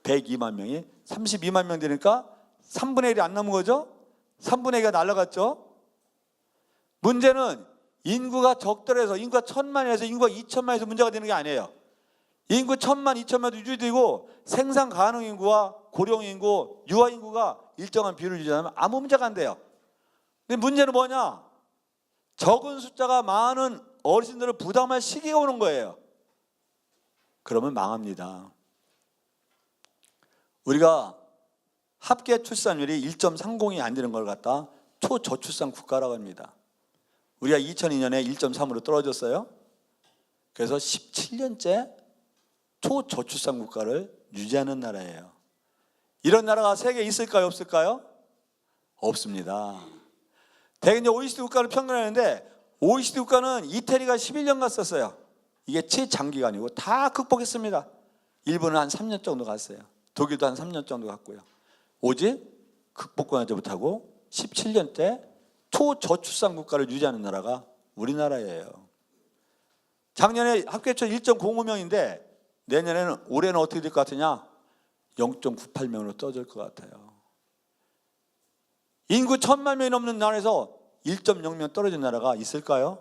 102만 명이 32만 명 되니까 3분의 1이 안 남은 거죠? 3분의 2가 날아갔죠? 문제는 인구가 적더라해서 인구가 1000만에서 인구가 2000만에서 문제가 되는 게 아니에요. 인구 1000만, 2000만도 유지되고 생산 가능 인구와 고령 인구, 유아 인구가 일정한 비율을 유지하면 아무 문제가 안 돼요. 근데 문제는 뭐냐? 적은 숫자가 많은 어르신들을 부담할 시기가 오는 거예요. 그러면 망합니다. 우리가 합계 출산율이 1.30이 안 되는 걸 갖다 초저출산 국가라고 합니다. 우리가 2002년에 1.3으로 떨어졌어요. 그래서 17년째 초저출산 국가를 유지하는 나라예요. 이런 나라가 세계에 있을까요? 없을까요? 없습니다. 대개 OECD 국가를 평가하는데 OECD 국가는 이태리가 11년 갔었어요. 이게 최장기간이고 다 극복했습니다. 일본은 한 3년 정도 갔어요. 독일도 한 3년 정도 갔고요. 오직 극복하지 못하고 17년째 초저출산 국가를 유지하는 나라가 우리나라예요. 작년에 합계초 1.05명인데 내년에는 올해는 어떻게 될 것 같으냐? 0.98명으로 떨어질 것 같아요. 인구 1000만 명이 넘는 나라에서 1.0명 떨어진 나라가 있을까요?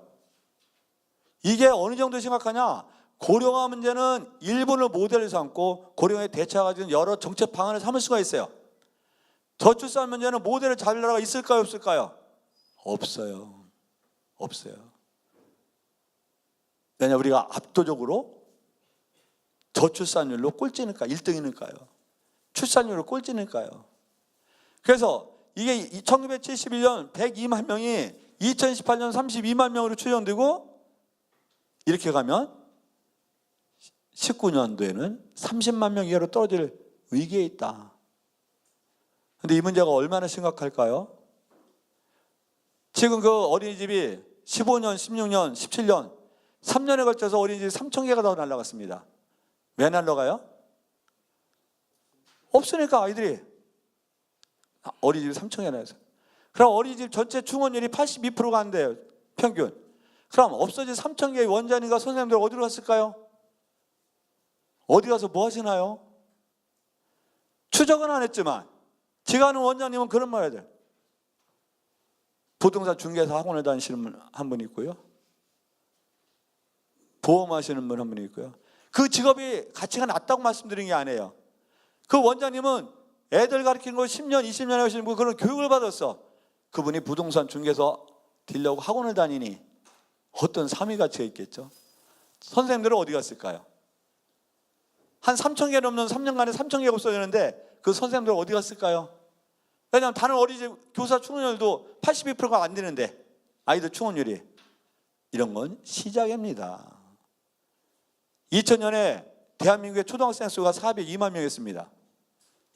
이게 어느 정도 심각하냐? 고령화 문제는 일본을 모델로 삼고 고령화에 대처하는 여러 정책 방안을 삼을 수가 있어요. 저출산 문제는 모델을 잡을 나라가 있을까요? 없을까요? 없어요. 없어요. 왜냐 우리가 압도적으로 저출산율로 꼴찌니까 1등이니까요. 출산율로 꼴찌니까요. 그래서 이게 1971년 102만 명이 2018년 32만 명으로 추정되고 이렇게 가면 19년도에는 30만 명 이하로 떨어질 위기에 있다. 그런데 이 문제가 얼마나 심각할까요? 지금 그 어린이집이 15년, 16년, 17년 3년에 걸쳐서 어린이집이 3,000개가 더 날아갔습니다. 왜 날아가요? 없으니까 아이들이. 어린이집이 3,000개나 해서. 그럼 어린이집 전체 충원율이 82%가 안 돼요. 평균. 그럼 없어진 3,000개의 원장님과 선생님들 어디로 갔을까요? 어디 가서 뭐 하시나요? 추적은 안 했지만 제가 아는 원장님은 그런 말 해야 돼요. 부동산 중개사 학원을 다니시는 한 분 있고요. 보험하시는 분 한 분 있고요. 그 직업이 가치가 낮다고 말씀드린 게 아니에요. 그 원장님은 애들 가르치는 거 10년, 20년 하시는 분 그런 교육을 받았어. 그분이 부동산 중개사 되려고 학원을 다니니 어떤 삶의 가치가 있겠죠. 선생님들은 어디 갔을까요? 한 3,000개 넘는 3년간에 3,000개가 없어지는데 그 선생님들 어디 갔을까요? 왜냐하면 다른 어린이집 교사 충원율도 82%가 안 되는데 아이들 충원율이. 이런 건 시작입니다. 2000년에 대한민국의 초등학생 수가 402만 명이었습니다.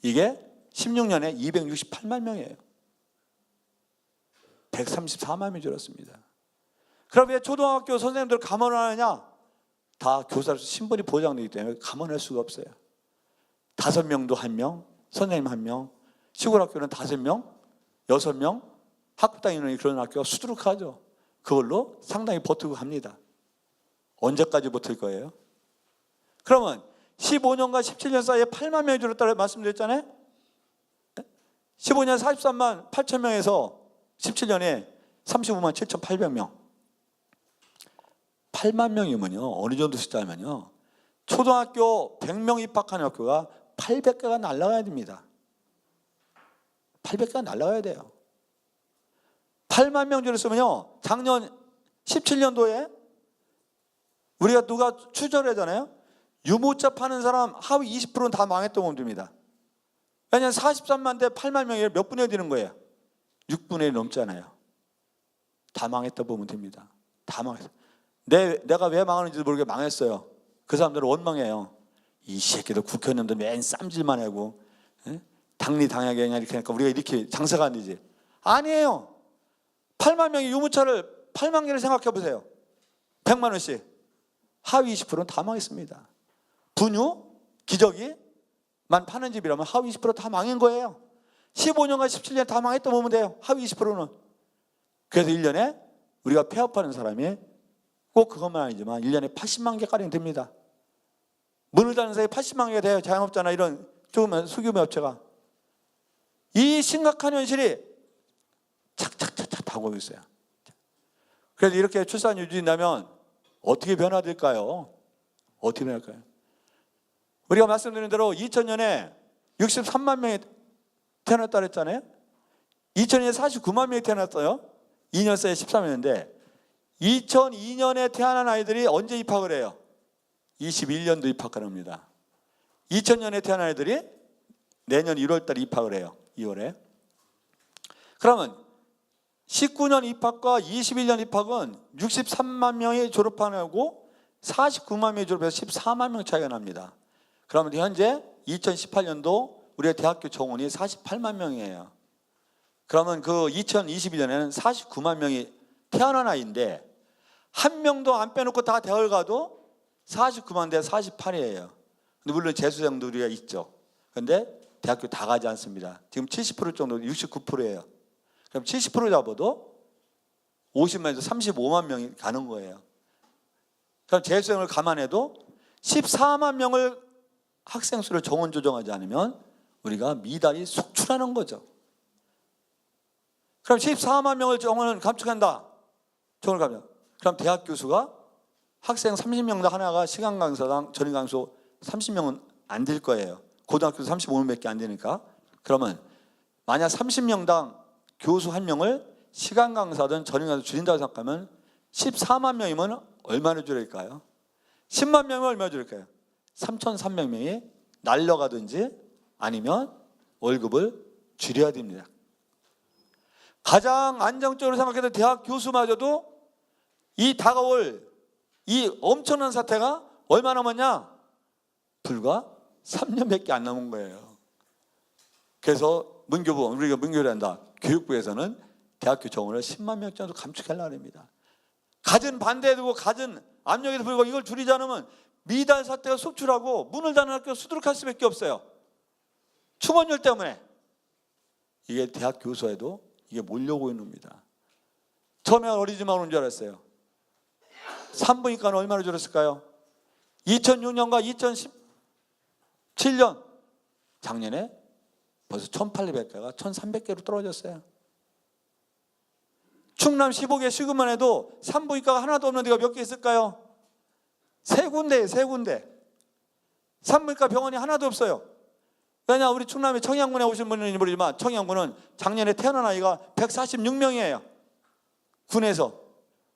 이게 16년에 268만 명이에요. 134만 명이 줄었습니다. 그럼 왜 초등학교 선생님들 감원을 하느냐? 다 교사로서 신분이 보장되기 때문에 감원할 수가 없어요. 5명도 1명, 선생님 1명, 시골 학교는 5명, 6명, 학부당 인원이 그런 학교가 수두룩하죠. 그걸로 상당히 버티고 갑니다. 언제까지 버틸 거예요? 그러면 15년과 17년 사이에 8만 명이 줄었다고 말씀드렸잖아요. 15년 43만 8천 명에서 17년에 35만 7,800명. 8만 명이면요, 어느 정도 숫자면요, 초등학교 100명 입학하는 학교가 800개가 날아가야 됩니다. 800개가 날아가야 돼요. 8만 명 줄였으면요, 작년 17년도에 우리가 누가 추정을 하잖아요. 유모차 파는 사람 하위 20%는 다 망했다고 보면 됩니다. 왜냐하면 43만 대 8만 명이 몇 분의 1이 되는 거예요? 6분의 1 넘잖아요. 다 망했다고 보면 됩니다. 다 망했어요. 내가 왜 망하는지도 모르게 망했어요. 그 사람들은 원망해요. 이 새끼들 국회의원들 맨 쌈질만 하고, 당리 당하게 그냥 이렇게 하니까 우리가 이렇게 장사가 안 되지. 아니에요. 8만 명이 유모차를 8만 개를 생각해 보세요. 100만 원씩. 하위 20%는 다 망했습니다. 분유, 기저귀만 파는 집이라면 하위 20% 다 망한 거예요. 15년과 17년 다 망했다 보면 돼요. 하위 20%는. 그래서 1년에 우리가 폐업하는 사람이 꼭 그것만 아니지만 1년에 80만 개가량 됩니다. 문을 닫는 사이에 80만 개가 돼요. 자영업자나 이런 조그만 소규모 업체가. 이 심각한 현실이 착착착착 다가오고 있어요. 그래서 이렇게 출산율이 유지된다면 어떻게 변화될까요? 어떻게 변할까요? 우리가 말씀드린 대로 2000년에 63만 명이 태어났다 그랬잖아요. 2000년에 49만 명이 태어났어요. 2년 사이에 13년인데 2002년에 태어난 아이들이 언제 입학을 해요? 21년도 입학을 합니다. 2000년에 태어난 아이들이 내년 1월 달에 입학을 해요. 2월에. 그러면 19년 입학과 21년 입학은 63만 명이 졸업하고 49만 명이 졸업해서 14만 명 차이가 납니다. 그러면 현재 2018년도 우리의 대학교 정원이 48만 명이에요. 그러면 그 2022년에는 49만 명이 태어난 아이인데 한 명도 안 빼놓고 다 대학을 가도 49만 대 48이에요. 근데 물론 재수생도 우리가 있죠. 그런데 대학교 다 가지 않습니다. 지금 70% 정도, 69%예요. 그럼 70% 잡아도 50만에서 35만 명이 가는 거예요. 그럼 재수생을 감안해도 14만 명을 학생 수를 정원 조정하지 않으면 우리가 미달이 속출하는 거죠. 그럼 14만 명을 정원을 감축한다. 정원을 감축. 그럼 대학 교수가 학생 30명당 하나가 시간 강사당 전임 강수 30명은 안 될 거예요. 고등학교도 35명밖에 안 되니까. 그러면 만약 30명당 교수 한 명을 시간 강사든 전임 강사 줄인다고 생각하면 14만 명이면 얼마나 줄일까요? 10만 명이면 얼마나 줄일까요? 3,300명이 날려가든지 아니면 월급을 줄여야 됩니다. 가장 안정적으로 생각해도 대학 교수마저도 이 다가올 이 엄청난 사태가 얼마 남았냐? 불과 3년밖에 안 남은 거예요. 그래서 문교부, 우리가 문교를 한다. 교육부에서는 대학교 정원을 10만 명 정도 감축하려고 합니다. 갖은 반대도 갖은 압력에도 불구하고 이걸 줄이지 않으면 미달 사태가 속출하고 문을 닫는 학교가 수두룩할 수밖에 없어요. 충원율 때문에. 이게 대학 교수에도 이게 몰려오고 있는 겁니다. 처음에 어리지만 오는 줄 알았어요. 산부인과는 얼마나 줄었을까요? 2006년과 2017년 작년에 벌써 1,800개가 1,300개로 떨어졌어요. 충남 15개 시군만 해도 산부인과가 하나도 없는 데가 몇 개 있을까요? 3군데예요. 3군데. 산부인과 병원이 하나도 없어요. 왜냐, 우리 충남에 청양군에 오신 분인지 모르지만 청양군은 작년에 태어난 아이가 146명이에요. 군에서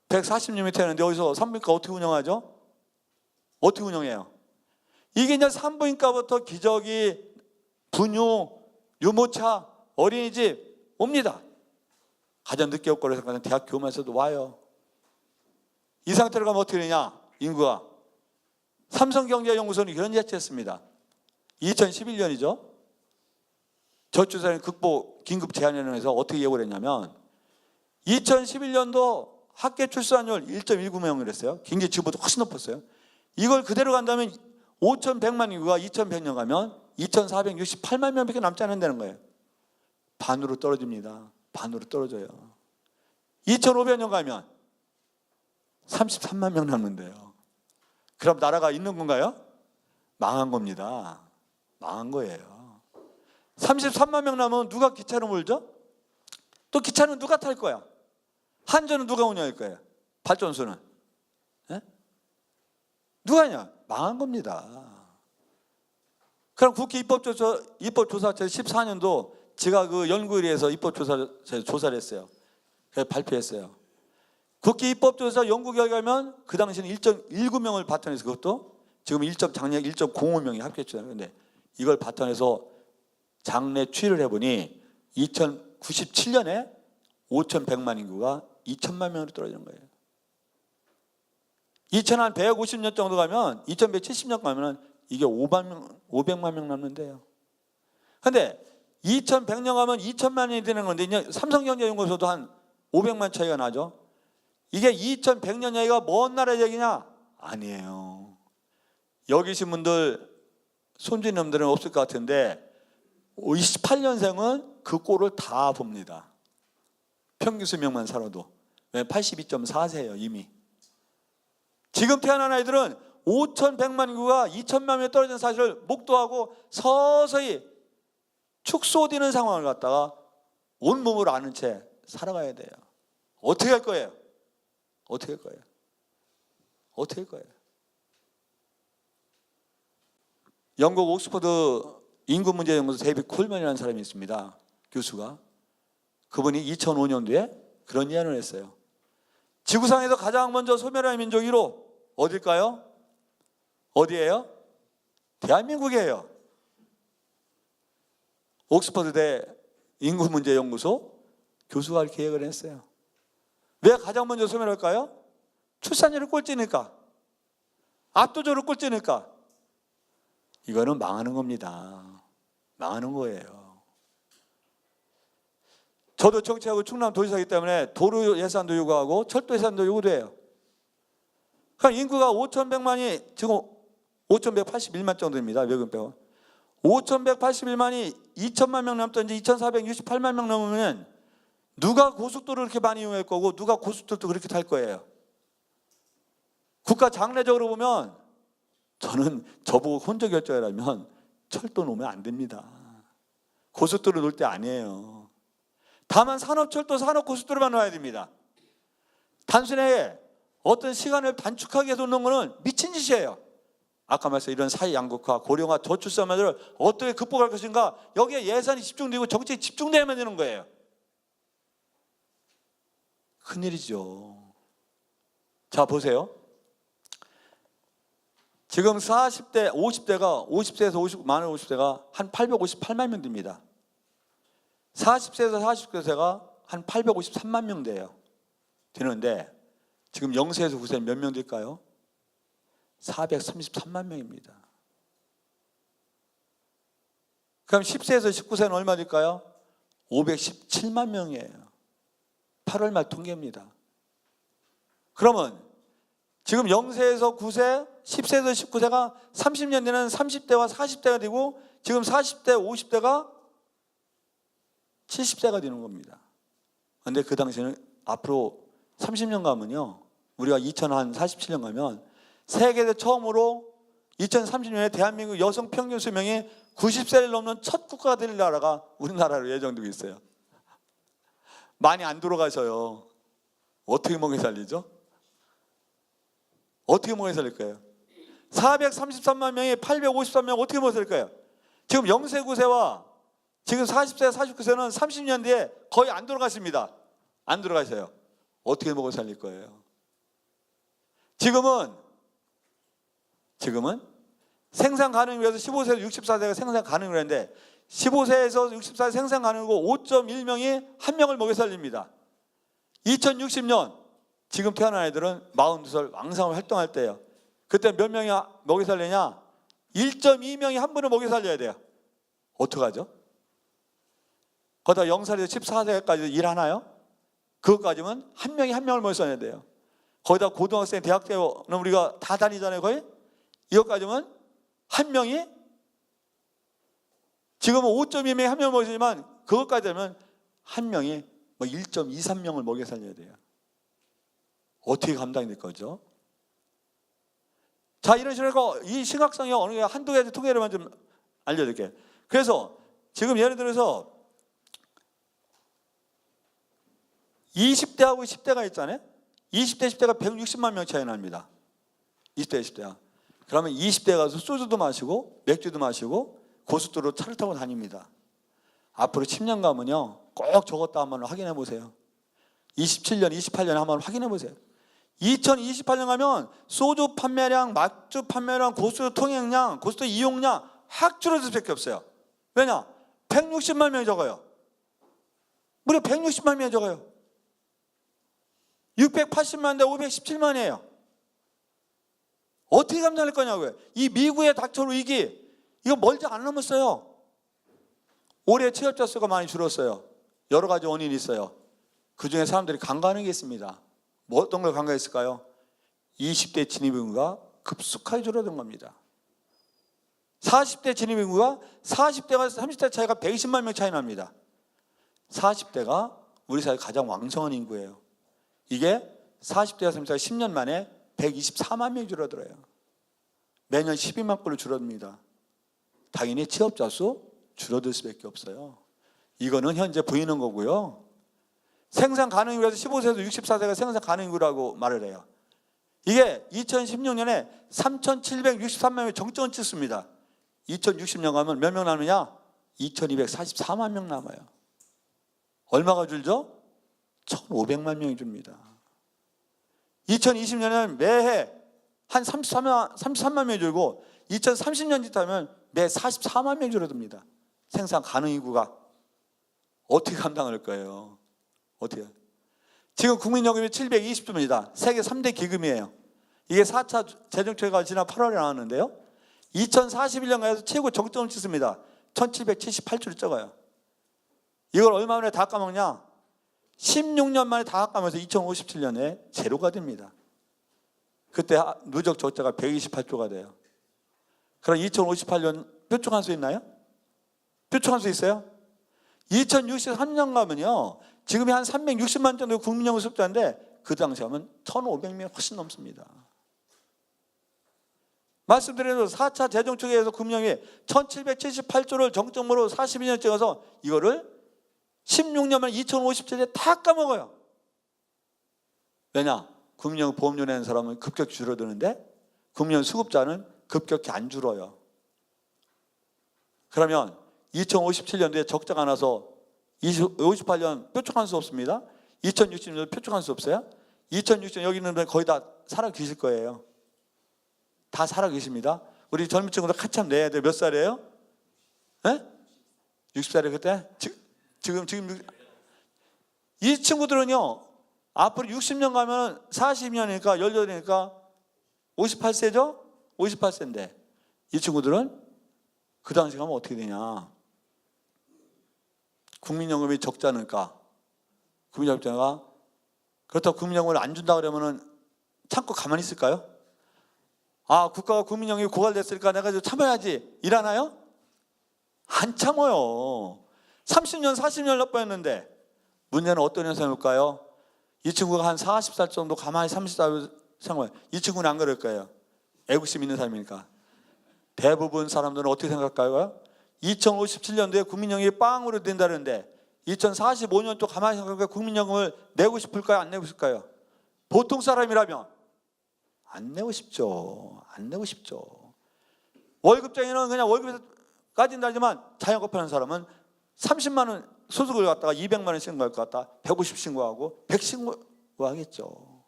146명이 태어났는데 여기서 산부인과 어떻게 운영하죠? 어떻게 운영해요? 이게 이제 산부인과부터 기저귀, 분유, 유모차, 어린이집 옵니다. 가장 늦게 올 거라서 가장 대학 교만에서도 와요. 이 상태로 가면 어떻게 되냐? 인구가. 삼성경제연구소는 이런 예측했습니다. 2011년이죠. 저출산 극복 긴급 제한위원회에서 어떻게 예고를 했냐면 2011년도 학계 출산율 1.19명을 했어요. 굉장히 지금보다 훨씬 높았어요. 이걸 그대로 간다면 5,100만 인구가 2100년 가면 2,468만 명밖에 남지 않는다는 거예요. 반으로 떨어집니다. 반으로 떨어져요. 2,500년 가면 33만 명 남는데요. 그럼 나라가 있는 건가요? 망한 겁니다. 망한 거예요. 33만 명 남으면 누가 기차를 몰죠? 또 기차는 누가 탈 거야? 한전은 누가 운영할 거예요? 발전소는? 예? 누가 하냐? 망한 겁니다. 그럼 국회 입법조사처 14년도 제가 그 연구위에서 입법조사를 했어요. 그래서 발표했어요. 국회 입법조사 연구 결과면 그 당시는 1.19명을 바탕해서 그것도 지금 작년 1.05명이 합격했잖아요. 근데 이걸 바탕해서 장래 추이를 해보니 2097년에 5,100만 인구가 2천만 명으로 떨어지는 거예요. 2150년 정도 가면 2170년 가면 이게 500만 명 남는데요. 근데 2100년 가면 2천만 명이 되는 건데 이제 삼성경제연구소도 한 500만 차이가 나죠. 이게 2100년 얘기가 먼 나라 얘기냐? 아니에요. 여기 계신 분들 손주님들은 없을 것 같은데 28년생은 그 꼴을 다 봅니다. 평균 수명만 살아도. 82.4세예요 이미. 지금 태어난 아이들은 5,100만 인구가 2천만 명에 떨어진 사실을 목도하고 서서히 축소되는 상황을 갖다가 온몸으로 아는 채 살아가야 돼요. 어떻게 할 거예요? 어떻게 할 거예요? 어떻게 할 거예요? 영국 옥스퍼드 인구문제연구소 데이비드 콜맨이라는 사람이 있습니다. 교수가. 그분이 2005년도에 그런 예언을 했어요. 지구상에서 가장 먼저 소멸할 민족 1호 어딜까요? 어디예요? 대한민국이에요. 옥스퍼드대 인구문제연구소 교수가 계획을 했어요. 왜 가장 먼저 소멸할까요? 출산율이 꼴찌니까. 압도적으로 꼴찌니까. 이거는 망하는 겁니다. 망하는 거예요. 저도 정치하고 충남 도지사이기 때문에 도로 예산도 요구하고 철도 예산도 요구돼요. 그러니까 인구가 5,100만이 지금 5,181만 정도입니다. 외국 빼고. 5,181만이 2천만 명 넘던 이제 2,468만 명 넘으면 누가 고속도로를 그렇게 많이 이용할 거고 누가 고속도로도 그렇게 탈 거예요. 국가 장래적으로 보면 저는 저보고 혼자 결정이라면 철도 놓으면 안 됩니다. 고속도로 놓을 때 아니에요. 다만 산업철도, 산업고속도로만 놔야 됩니다. 단순히 어떤 시간을 단축하게 해서 놓는 것은 미친 짓이에요. 아까 말씀 이런 사회 양극화, 고령화, 저출산만을 어떻게 극복할 것인가 여기에 예산이 집중되고 정책이 집중돼야만 되는 거예요. 큰일이죠. 자 보세요. 지금 40대, 50세에서 많은 50대가 한 858만 명 됩니다. 40세에서 49세가 한 853만 명 돼요. 되는데 지금 0세에서 9세는 몇 명 될까요? 433만 명입니다. 그럼 10세에서 19세는 얼마 될까요? 517만 명이에요. 8월 말 통계입니다. 그러면 지금 0세에서 9세, 10세에서 19세가 30년 뒤는 30대와 40대가 되고 지금 40대, 50대가 70세가 되는 겁니다. 그런데 그 당시에는 앞으로 30년 가면요. 우리가 2047년 가면 세계에서 처음으로 2030년에 대한민국 여성 평균 수명이 90세를 넘는 첫 국가가 될 나라가 우리나라로 예정되고 있어요. 많이 안 돌아가셔요. 어떻게 먹여 살리죠? 어떻게 먹여 살릴 거예요? 433만 명이 853명 어떻게 먹여 살릴 거예요? 지금 0세 9세와 지금 40세 49세는 30년 뒤에 거의 안 돌아가십니다. 안 돌아가셔요. 어떻게 먹여 살릴 거예요? 지금은 생산 가능을 위해서 15세에서 64세가 생산 가능을 했는데 15세에서 64세 생산 가능이고 5.1명이 한 명을 먹여 살립니다. 2060년 지금 태어난 애들은 42살 왕성을 활동할 때예요. 그때 몇 명이 먹여 살리냐? 1.2명이 한 분을 먹여 살려야 돼요. 어떡하죠? 거기다 0살에서 14세까지 일하나요? 그것까지면 한 명이 한 명을 먹여 살려야 돼요. 거기다 고등학생, 대학생은 우리가 다 다니잖아요, 거의. 이것까지면 한 명이 지금은 5.2명이 한 명을 먹이지만 그것까지 되면 한 명이 1.23명을 먹여 살려야 돼요. 어떻게 감당이 될 거죠? 자, 이런 식으로 이 심각성이 어느 게 한두 가지 통계로만 좀 알려드릴게요. 그래서 지금 예를 들어서 20대하고 10대가 있잖아요. 20대, 10대가 160만 명 차이 납니다. 20대, 10대가. 그러면 20대 가서 소주도 마시고 맥주도 마시고 고속도로 차를 타고 다닙니다. 앞으로 10년 가면요, 꼭 저것도 한번 확인해 보세요. 27년, 28년에 한번 확인해 보세요. 2028년 가면 소주 판매량, 맥주 판매량, 고속도로 통행량, 고속도로 이용량 확 줄어들 수밖에 없어요. 왜냐? 160만 명이 적어요. 무려 160만 명이 적어요. 680만 대 517만이에요. 어떻게 감당할 거냐고요. 이 미국의 닥터로 위기, 이거 멀지 안 남았어요. 올해 취업자 수가 많이 줄었어요. 여러 가지 원인이 있어요. 그중에 사람들이 간과하는 게 있습니다. 뭐 어떤 걸 간과했을까요? 20대 진입인구가 급속하게 줄어든 겁니다. 40대 진입인구가 40대가 30대 차이가 120만 명 차이 납니다. 40대가 우리 사회 가장 왕성한 인구예요. 이게 40대와 30대가 10년 만에 124만 명이 줄어들어요. 매년 12만 건으로 줄어듭니다. 당연히 취업자 수 줄어들 수밖에 없어요. 이거는 현재 보이는 거고요. 생산 가능인구에서 15세에서 64세가 생산 가능인구라고 말을 해요. 이게 2016년에 3,763만 명이 정점을 찍습니다. 2060년 가면 몇 명 남느냐? 2,244만 명 남아요. 얼마가 줄죠? 1,500만 명이 줍니다. 2020년에는 매해 한 33만 명이 줄고 2030년 지나면 매 44만 명이 줄어듭니다. 생산 가능 인구가. 어떻게 감당할 거예요? 어떻게? 지금 국민연금이 720조입니다. 세계 3대 기금이에요. 이게 4차 재정처가 지난 8월에 나왔는데요. 2041년까지 최고 정점을 찍습니다. 1778조를 적어요. 이걸 얼마 만에 다 까먹냐? 16년 만에 다 까면서 2057년에 제로가 됩니다. 그때 누적 적자가 128조가 돼요. 그럼 2058년 뾰족한 수 있나요? 뾰족한 수 있어요? 2063년 가면요, 지금이 한 360만 정도 국민연금 수급자인데 그 당시 하면 1,500명 훨씬 넘습니다. 말씀드린 대로 4차 재정축에서 국민연금이 1778조를 정점으로 42년 찍어서 이거를 16년 만 2057년에 다 까먹어요. 왜냐? 국민연금 보험료 내는 사람은 급격히 줄어드는데 국민연금 수급자는 급격히 안 줄어요. 그러면 2057년도에 적자가 나서 58년 뾰족한 수 없습니다. 2060년 뾰족한 수 없어요. 2060년 여기 있는 분 거의 다 살아 계실 거예요. 다 살아 계십니다. 우리 젊은 친구들 한참 내야 돼요. 몇 살이에요? 네? 60살이에요 그때? 지금 이 친구들은요, 앞으로 60년 가면 40년이니까 18이니까 58세죠? 58세인데 이 친구들은 그 당시 가면 어떻게 되냐? 국민연금이 적자니까 국민연금자가 그렇다고 국민연금을 안 준다 그러면은 참고 가만히 있을까요? 아, 국가가 국민연금이 고갈됐으니까 내가 좀 참아야지 이러나요? 안 참아요. 30년 40년 납부했는데 문제는 어떤 현상일까요? 이 친구가 한 40살 정도 가만히 30살 생활, 이 친구는 안 그럴 거예요. 애국심 있는 사람이니까. 대부분 사람들은 어떻게 생각할까요? 2057년도에 국민연금이 빵으로 된다는데 2045년 또 가만히 생각하니까 국민연금을 내고 싶을까요? 안 내고 싶을까요? 보통 사람이라면 안 내고 싶죠. 안 내고 싶죠. 월급쟁이는 그냥 월급에서 까진다지만 자영업하는 사람은 30만 원 소득을 갖다가 200만 원 신고할 것 같다. 150 신고하고 100 신고하겠죠.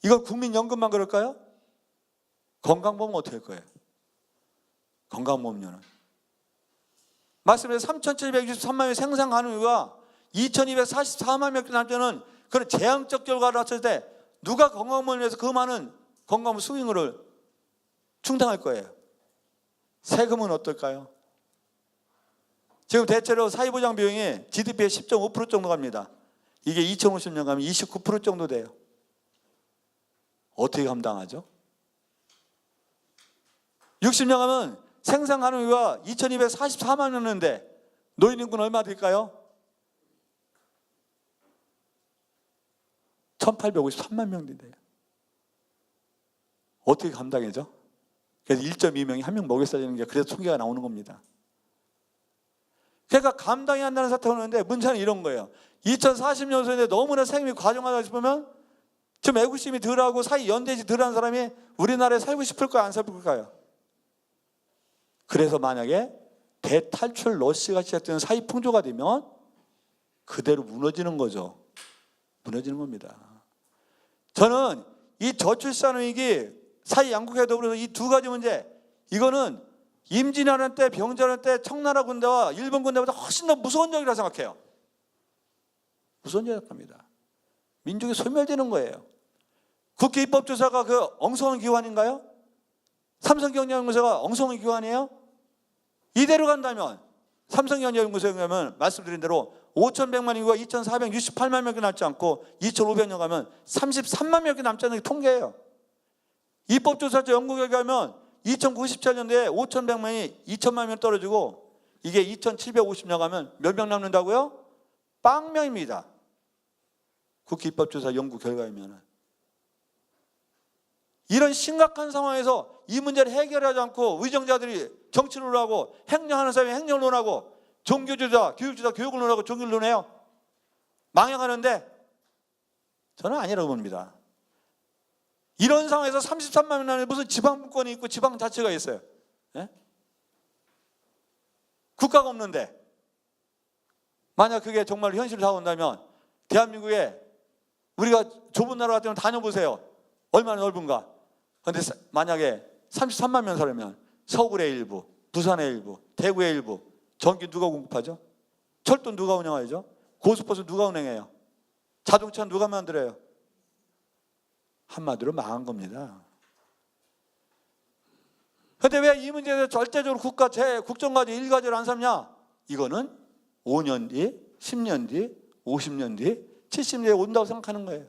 이건 국민연금만 그럴까요? 건강보험은 어떻게 할 거예요? 건강보험료는 말씀드린 3,763만 명의 생산 가능유가 2,244만 명 남자는 그런 재앙적 결과를 봤을 때 누가 건강보험을 위해서 그 많은 건강보험 수익률을 충당할 거예요? 세금은 어떨까요? 지금 대체로 사회보장 비용이 GDP의 10.5% 정도 갑니다. 이게 2050년 가면 29% 정도 돼요. 어떻게 감당하죠? 60년 가면 생산 가능유가 2,244만 명인데 노인 인구는 얼마 될까요? 1,853만 명이 돼요. 어떻게 감당해죠? 그래서 1.2명이 한 명 먹여 살리는 게 그래서 통계가 나오는 겁니다. 그러니까 감당이 안 되는 사태가 오는데 문제는 이런 거예요. 2040년도에 너무나 세금이 과중하다 싶으면 지금 애국심이 덜하고 사회 연대지 덜한 사람이 우리나라에 살고 싶을까요? 안 살까요? 그래서 만약에 대탈출 러시가 시작되는 사회 풍조가 되면 그대로 무너지는 거죠. 무너지는 겁니다. 저는 이 저출산 위기, 사회 양극화에 더불어서 이 두 가지 문제, 이거는 임진왜란 때, 병자란 때 청나라 군대와 일본 군대보다 훨씬 더 무서운 적이라 생각해요. 무서운 적이라고 합니다. 민족이 소멸되는 거예요. 국회 입법조사가 그 엉성한 기관인가요? 삼성경제연구소가 엉성한 기관이에요? 이대로 간다면 삼성경제연구소에 가면 말씀드린 대로 5,100만 인구가 2,468만 명이 남지 않고 2,500년 가면 33만 명이 남지 않는 게 통계예요. 입법조사처 연구 결과면 2097년도에 5,100만이 2,000만 명 떨어지고 이게 2,750년 가면 몇 명 남는다고요? 빵명입니다. 국회 입법조사 연구 결과이면. 이런 심각한 상황에서 이 문제를 해결하지 않고 의정자들이 정치를 하고 행정하는 사람이 행정을 논하고 종교주의자, 교육주의자 교육을 논하고 종교를 논해요. 망해가는데 저는 아니라고 봅니다. 이런 상황에서 33만 명 안에 무슨 지방분권이 있고 지방자치가 있어요. 예? 국가가 없는데 만약 그게 정말 현실로 다가온다면 대한민국에 우리가 좁은 나라 같으면 다녀보세요. 얼마나 넓은가. 그런데 만약에 33만 명 살면 서울의 일부, 부산의 일부, 대구의 일부 전기 누가 공급하죠? 철도 누가 운영하죠? 고속버스 누가 운행해요? 자동차 누가 만들어요? 한마디로 망한 겁니다. 그런데 왜 이 문제에 대해서 절대적으로 국정과제 일과제를 안 삼냐? 이거는 5년 뒤, 10년 뒤, 50년 뒤, 70년에 온다고 생각하는 거예요.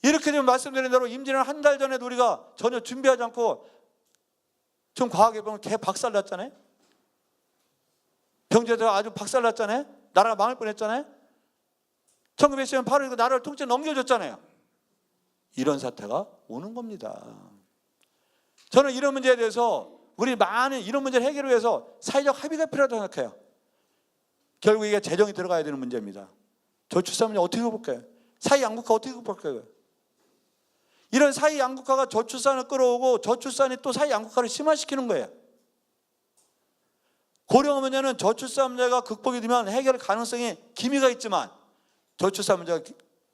이렇게 되면 말씀드린 대로 임진왜란 한 달 전에도 우리가 전혀 준비하지 않고 좀 과학에 보면 개 박살났잖아요. 병제도 아주 박살났잖아요. 나라가 망할 뻔했잖아요. 1910년 8월 나라를 통째로 넘겨줬잖아요. 이런 사태가 오는 겁니다. 저는 이런 문제에 대해서 우리 많은 이런 문제를 해결을 위해서 사회적 합의가 필요하다고 생각해요. 결국 이게 재정이 들어가야 되는 문제입니다. 저출산 문제 어떻게 극복할까요? 사회 양극화 어떻게 극복할까요? 이런 사회 양극화가 저출산을 끌어오고 저출산이 또 사회 양극화를 심화시키는 거예요. 고령 문제는 저출산 문제가 극복이 되면 해결 가능성이 기미가 있지만 저출산 문제가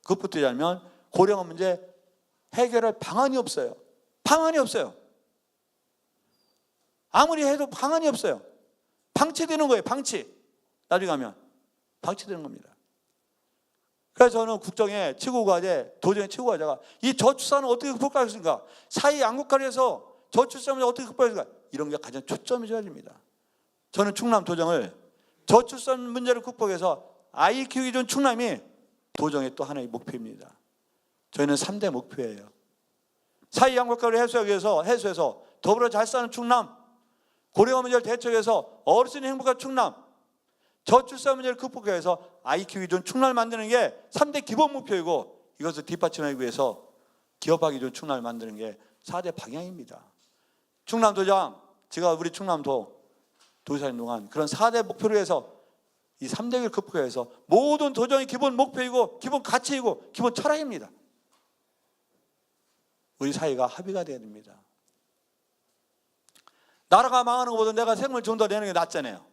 극복되지 않으면 고령 문제 해결할 방안이 없어요. 방안이 없어요. 아무리 해도 방안이 없어요. 방치되는 거예요. 방치. 나중에 가면 방치되는 겁니다. 그래서 저는 국정의 최고과제, 도정의 최고과제가 이 저출산을 어떻게 극복하겠습니까? 사회 양극화를 해서 저출산을 어떻게 극복하겠습니까? 이런 게 가장 초점이 줘야 됩니다. 저는 충남 도정을 저출산 문제를 극복해서 아이 키우기 좋은 충남이 도정의 또 하나의 목표입니다. 저희는 3대 목표예요. 사회 양극화를 해소해서 더불어 잘 사는 충남, 고령 문제를 대처해서 어르신이 행복한 충남, 저출산 문제를 극복해서 아이 키우기 좋은 충남을 만드는 게 3대 기본 목표이고 이것을 뒷받침하기 위해서 기업하기 좋은 충남을 만드는 게 4대 방향입니다. 충남도장, 제가 우리 충남도 도지사인 동안 그런 4대 목표를 해서 이 3대를 극복해서 모든 도정의 기본 목표이고 기본 가치이고 기본 철학입니다. 우리 사회가 합의가 돼야 됩니다. 나라가 망하는 것보다 내가 생명을 좀 더 내는 게 낫잖아요.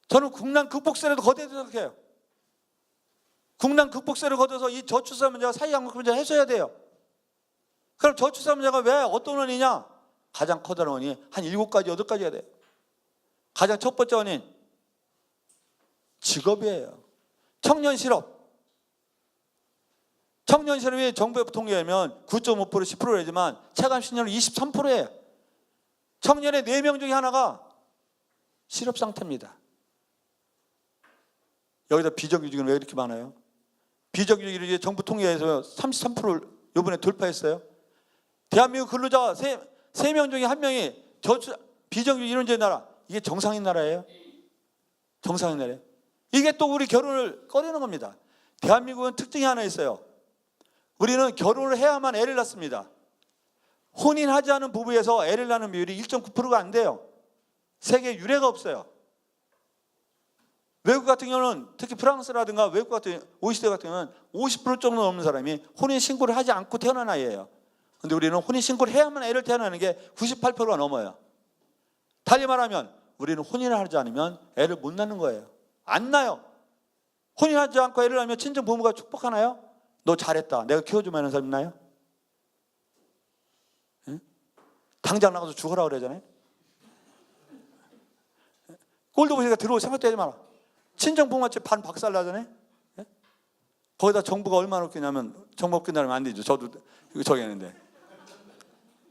저는 국난 극복세라도 거둬야 생각해요. 국난 극복세를 거둬서 이 저출산 문제와 사회 양극화 문제를 해소해야 돼요. 그럼 저출산자가 왜 어떤 원인이냐? 가장 커다란 원인이 한 7가지, 8가지가 돼요. 가장 첫 번째 원인, 직업이에요. 청년 실업. 청년 실업이 정부의 통계하면 9.5%, 10%이지만 체감 신년은 23%예요. 청년의 4명 중에 하나가 실업 상태입니다. 여기다 비정규직은 왜 이렇게 많아요? 비정규직이 정부 통계에서 33%를 이번에 돌파했어요. 대한민국 근로자 3명 중에 1명이 비정규직 이론제 나라. 이게 정상인 나라예요? 정상인 나라예요. 이게 또 우리 결혼을 꺼리는 겁니다. 대한민국은 특징이 하나 있어요. 우리는 결혼을 해야만 애를 낳습니다. 혼인하지 않은 부부에서 애를 낳는 비율이 1.9%가 안 돼요. 세계에 유례가 없어요. 외국 같은 경우는 특히 프랑스라든가 외국 같은 OECD 같은 경우는 50% 정도 넘는 사람이 혼인 신고를 하지 않고 태어난 아이예요. 근데 우리는 혼인 신고를 해야만 애를 태어나는 게 98%가 넘어요. 달리 말하면 우리는 혼인을 하지 않으면 애를 못 낳는 거예요. 안 낳아요. 혼인하지 않고 애를 낳으면 친정 부모가 축복하나요? 너 잘했다, 내가 키워주면 하는 사람 있나요? 응? 당장 나가서 죽어라 그러잖아요. 꼴도 보니까 들어올 생각도 하지 마라. 친정 부모한테 반 박살 나잖아요. 예? 거기다 정부가 얼마나 웃기냐면, 정부 웃긴다면 안 되죠. 저도 이거 정했는데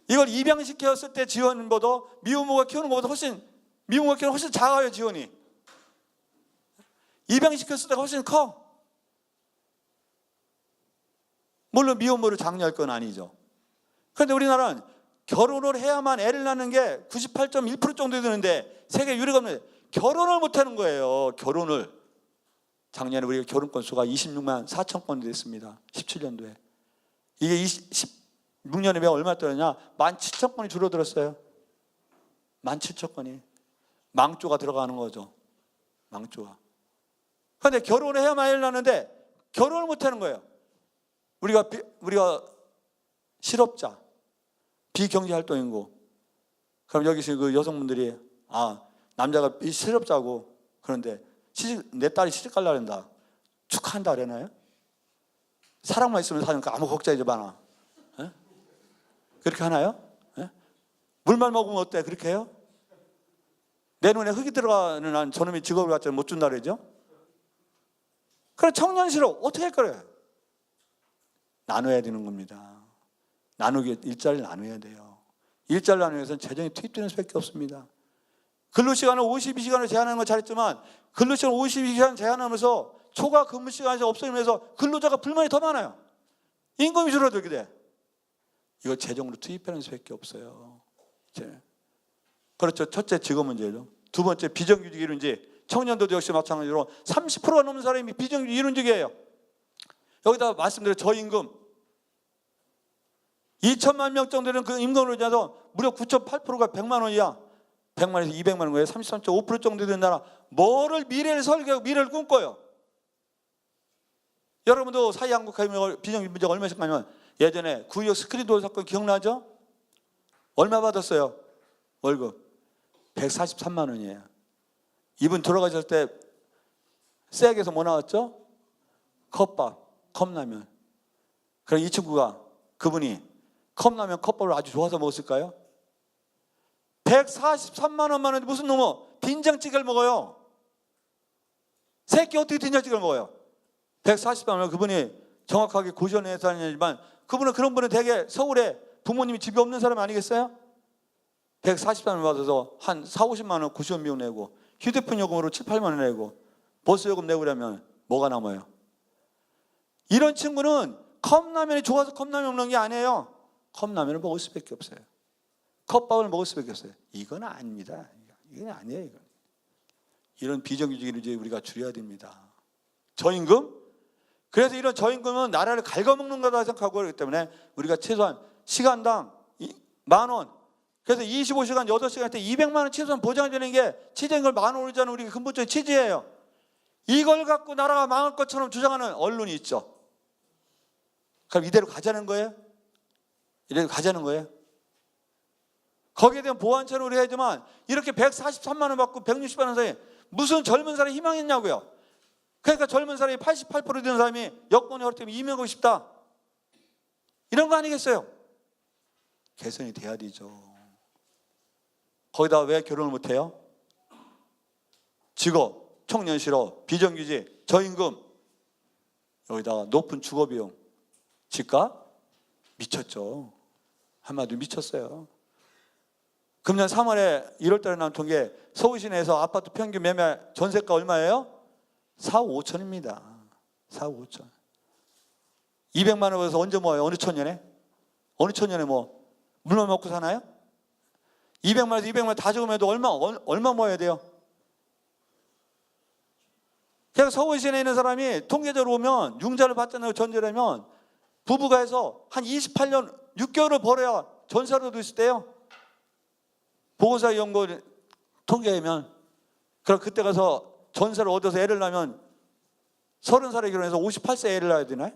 이걸 입양시켰을 때 지원보다 미혼모가 키우는 것보다 미혼모가 키우는 훨씬 작아요. 지원이 입양시켰을 때가 훨씬 커. 물론 미혼모를 장려할 건 아니죠. 그런데 우리나라는 결혼을 해야만 애를 낳는 게 98.1% 정도 되는데 세계 유례가 없는데 결혼을 못하는 거예요. 결혼을. 작년에 우리가 결혼 건수가 26만 4천 건이 됐습니다. 17년도에. 이게 16년에 얼마 떨어졌냐? 17,000건이 줄어들었어요. 17,000건이. 망조가 들어가는 거죠. 망조가. 그런데 결혼을 해야만 애를 낳는데 결혼을 못하는 거예요. 우리가 실업자, 비경제활동인구. 그럼 여기서 그 여성분들이 남자가 실업자고 그런데 내 딸이 시집 가려고 한다. 축하한다 그러나요? 사랑만 있으면 사니까 아무 걱정하지 마라. 에? 그렇게 하나요? 에? 물만 먹으면 어때? 그렇게 해요? 내 눈에 흙이 들어가는 한 저놈이 직업을 갖지 못 준다 그러죠? 그래, 청년 실업 어떻게 할 거예요? 나눠야 되는 겁니다. 일자리를 나눠야 돼요. 일자리를 나누기 위해서는 재정이 투입되는 수밖에 없습니다. 근로시간을 52시간을 제한하는 건 잘했지만 근로시간 52시간 제한하면서 초과 근무시간이 없어지면서 근로자가 불만이 더 많아요. 임금이 줄어들게 돼. 이거 재정으로 투입하는 수밖에 없어요. 그렇죠. 첫째 직업 문제죠. 두 번째 비정규직 일원직. 청년들도 역시 마찬가지로 30%가 넘는 사람이 비정규직 일원직이에요. 여기다 말씀드려 저임금 2천만 명 정도 되는 그 임금으로 인해서 무려 9.8%가 100만 원이야. 100만에서 200만 원 거예요. 33.5% 정도 되는 나라. 뭐를 미래를 설계하고 미래를 꿈꿔요. 여러분도 사회한국가입 비정규직 문제가 얼마씩 가냐면 예전에 구의역 스크린도어 사건 기억나죠? 얼마 받았어요? 월급 143만 원이에요. 이분 들어가실 때 세액에서 뭐 나왔죠? 컵밥, 컵라면. 그럼 이 친구가 그분이 컵라면 컵밥을 아주 좋아서 먹었을까요? 143만 원만 원인데 무슨 놈은 된장찌개를 먹어요. 새끼 어떻게 된장찌개를 먹어요? 143만 원. 그분이 정확하게 고시원에서 하냐지만 그분은 그런 분은 대개 서울에 부모님이 집이 없는 사람 아니겠어요? 143만 원 받아서 한 4, 50만 원 고시원 비용 내고 휴대폰 요금으로 7, 8만 원 내고 버스 요금 내고 그러면 뭐가 남아요? 이런 친구는 컵라면이 좋아서 컵라면 먹는 게 아니에요. 컵라면을 먹을 수밖에 없어요. 컵밥을 먹을 수밖에 없어요. 이건 아닙니다. 이건 아니에요. 이건. 이런 비정규직을 이제 우리가 줄여야 됩니다. 저임금? 그래서 이런 저임금은 나라를 갉아먹는 거다 생각하고 그렇기 때문에 우리가 최소한 시간당 10,000원. 그래서 25시간, 8시간 할 때 200만 원 최소한 보장되는 게 최저임금을 10,000원 올리자는 우리가 근본적인 취지예요. 이걸 갖고 나라가 망할 것처럼 주장하는 언론이 있죠. 그럼 이대로 가자는 거예요? 이대로 가자는 거예요? 거기에 대한 보완처는 우리가 해야지만 이렇게 143만 원 받고 160만 원 사이에 무슨 젊은 사람이 희망이 있냐고요. 그러니까 젊은 사람이 88% 되는 사람이 여권이 허락되면 이민하고 싶다. 이런 거 아니겠어요? 개선이 돼야 되죠. 거기다 왜 결혼을 못해요? 직업, 청년실업, 비정규직, 저임금, 여기다가 높은 주거비용, 집값 미쳤죠. 한마디로 미쳤어요. 금년 3월에 1월달에 나온 통계, 서울 시내에서 아파트 평균 매매 전세가 얼마예요? 4억 5천입니다. 4억 5천. 200만 원에서 언제 모아요? 어느 천년에? 어느 천년에 뭐 물만 먹고 사나요? 200만 원에서 200만 원 다 적으면 얼마 모아야 돼요? 그냥 서울 시내에 있는 사람이 통계적으로 보면 융자를 받잖아요. 전제라면 부부가 해서 한 28년 6개월을 벌어야 전세로도 있을 때요. 보건사 연구 통계하면 그럼 그때 가서 전세를 얻어서 애를 낳으면 30살에 결혼해서 58세에 애를 낳아야 되나요?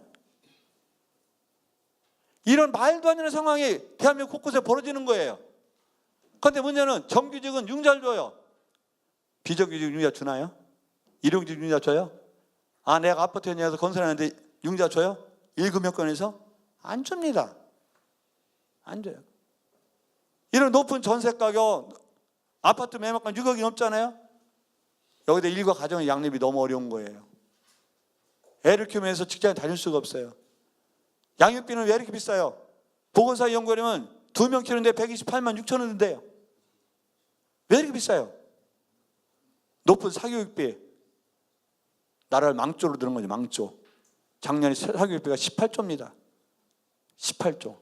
이런 말도 안 되는 상황이 대한민국 곳곳에 벌어지는 거예요. 그런데 문제는 정규직은 융자를 줘요. 비정규직 융자 주나요? 일용직 융자 줘요? 아, 내가 아파트 현장에서 건설하는데 융자 줘요? 1금융권에서? 안 줍니다. 안 줘요. 이런 높은 전세 가격, 아파트 매매가 6억이 넘잖아요. 여기다 일과 가정의 양립이 너무 어려운 거예요. 애를 키우면서 직장에 다닐 수가 없어요. 양육비는 왜 이렇게 비싸요? 보건사 연구하려면 2명 키우는데 128만 6천 원인데요. 왜 이렇게 비싸요? 높은 사교육비, 나라를 망조로 드는 거죠. 망조. 작년에 사교육비가 18조입니다. 18조.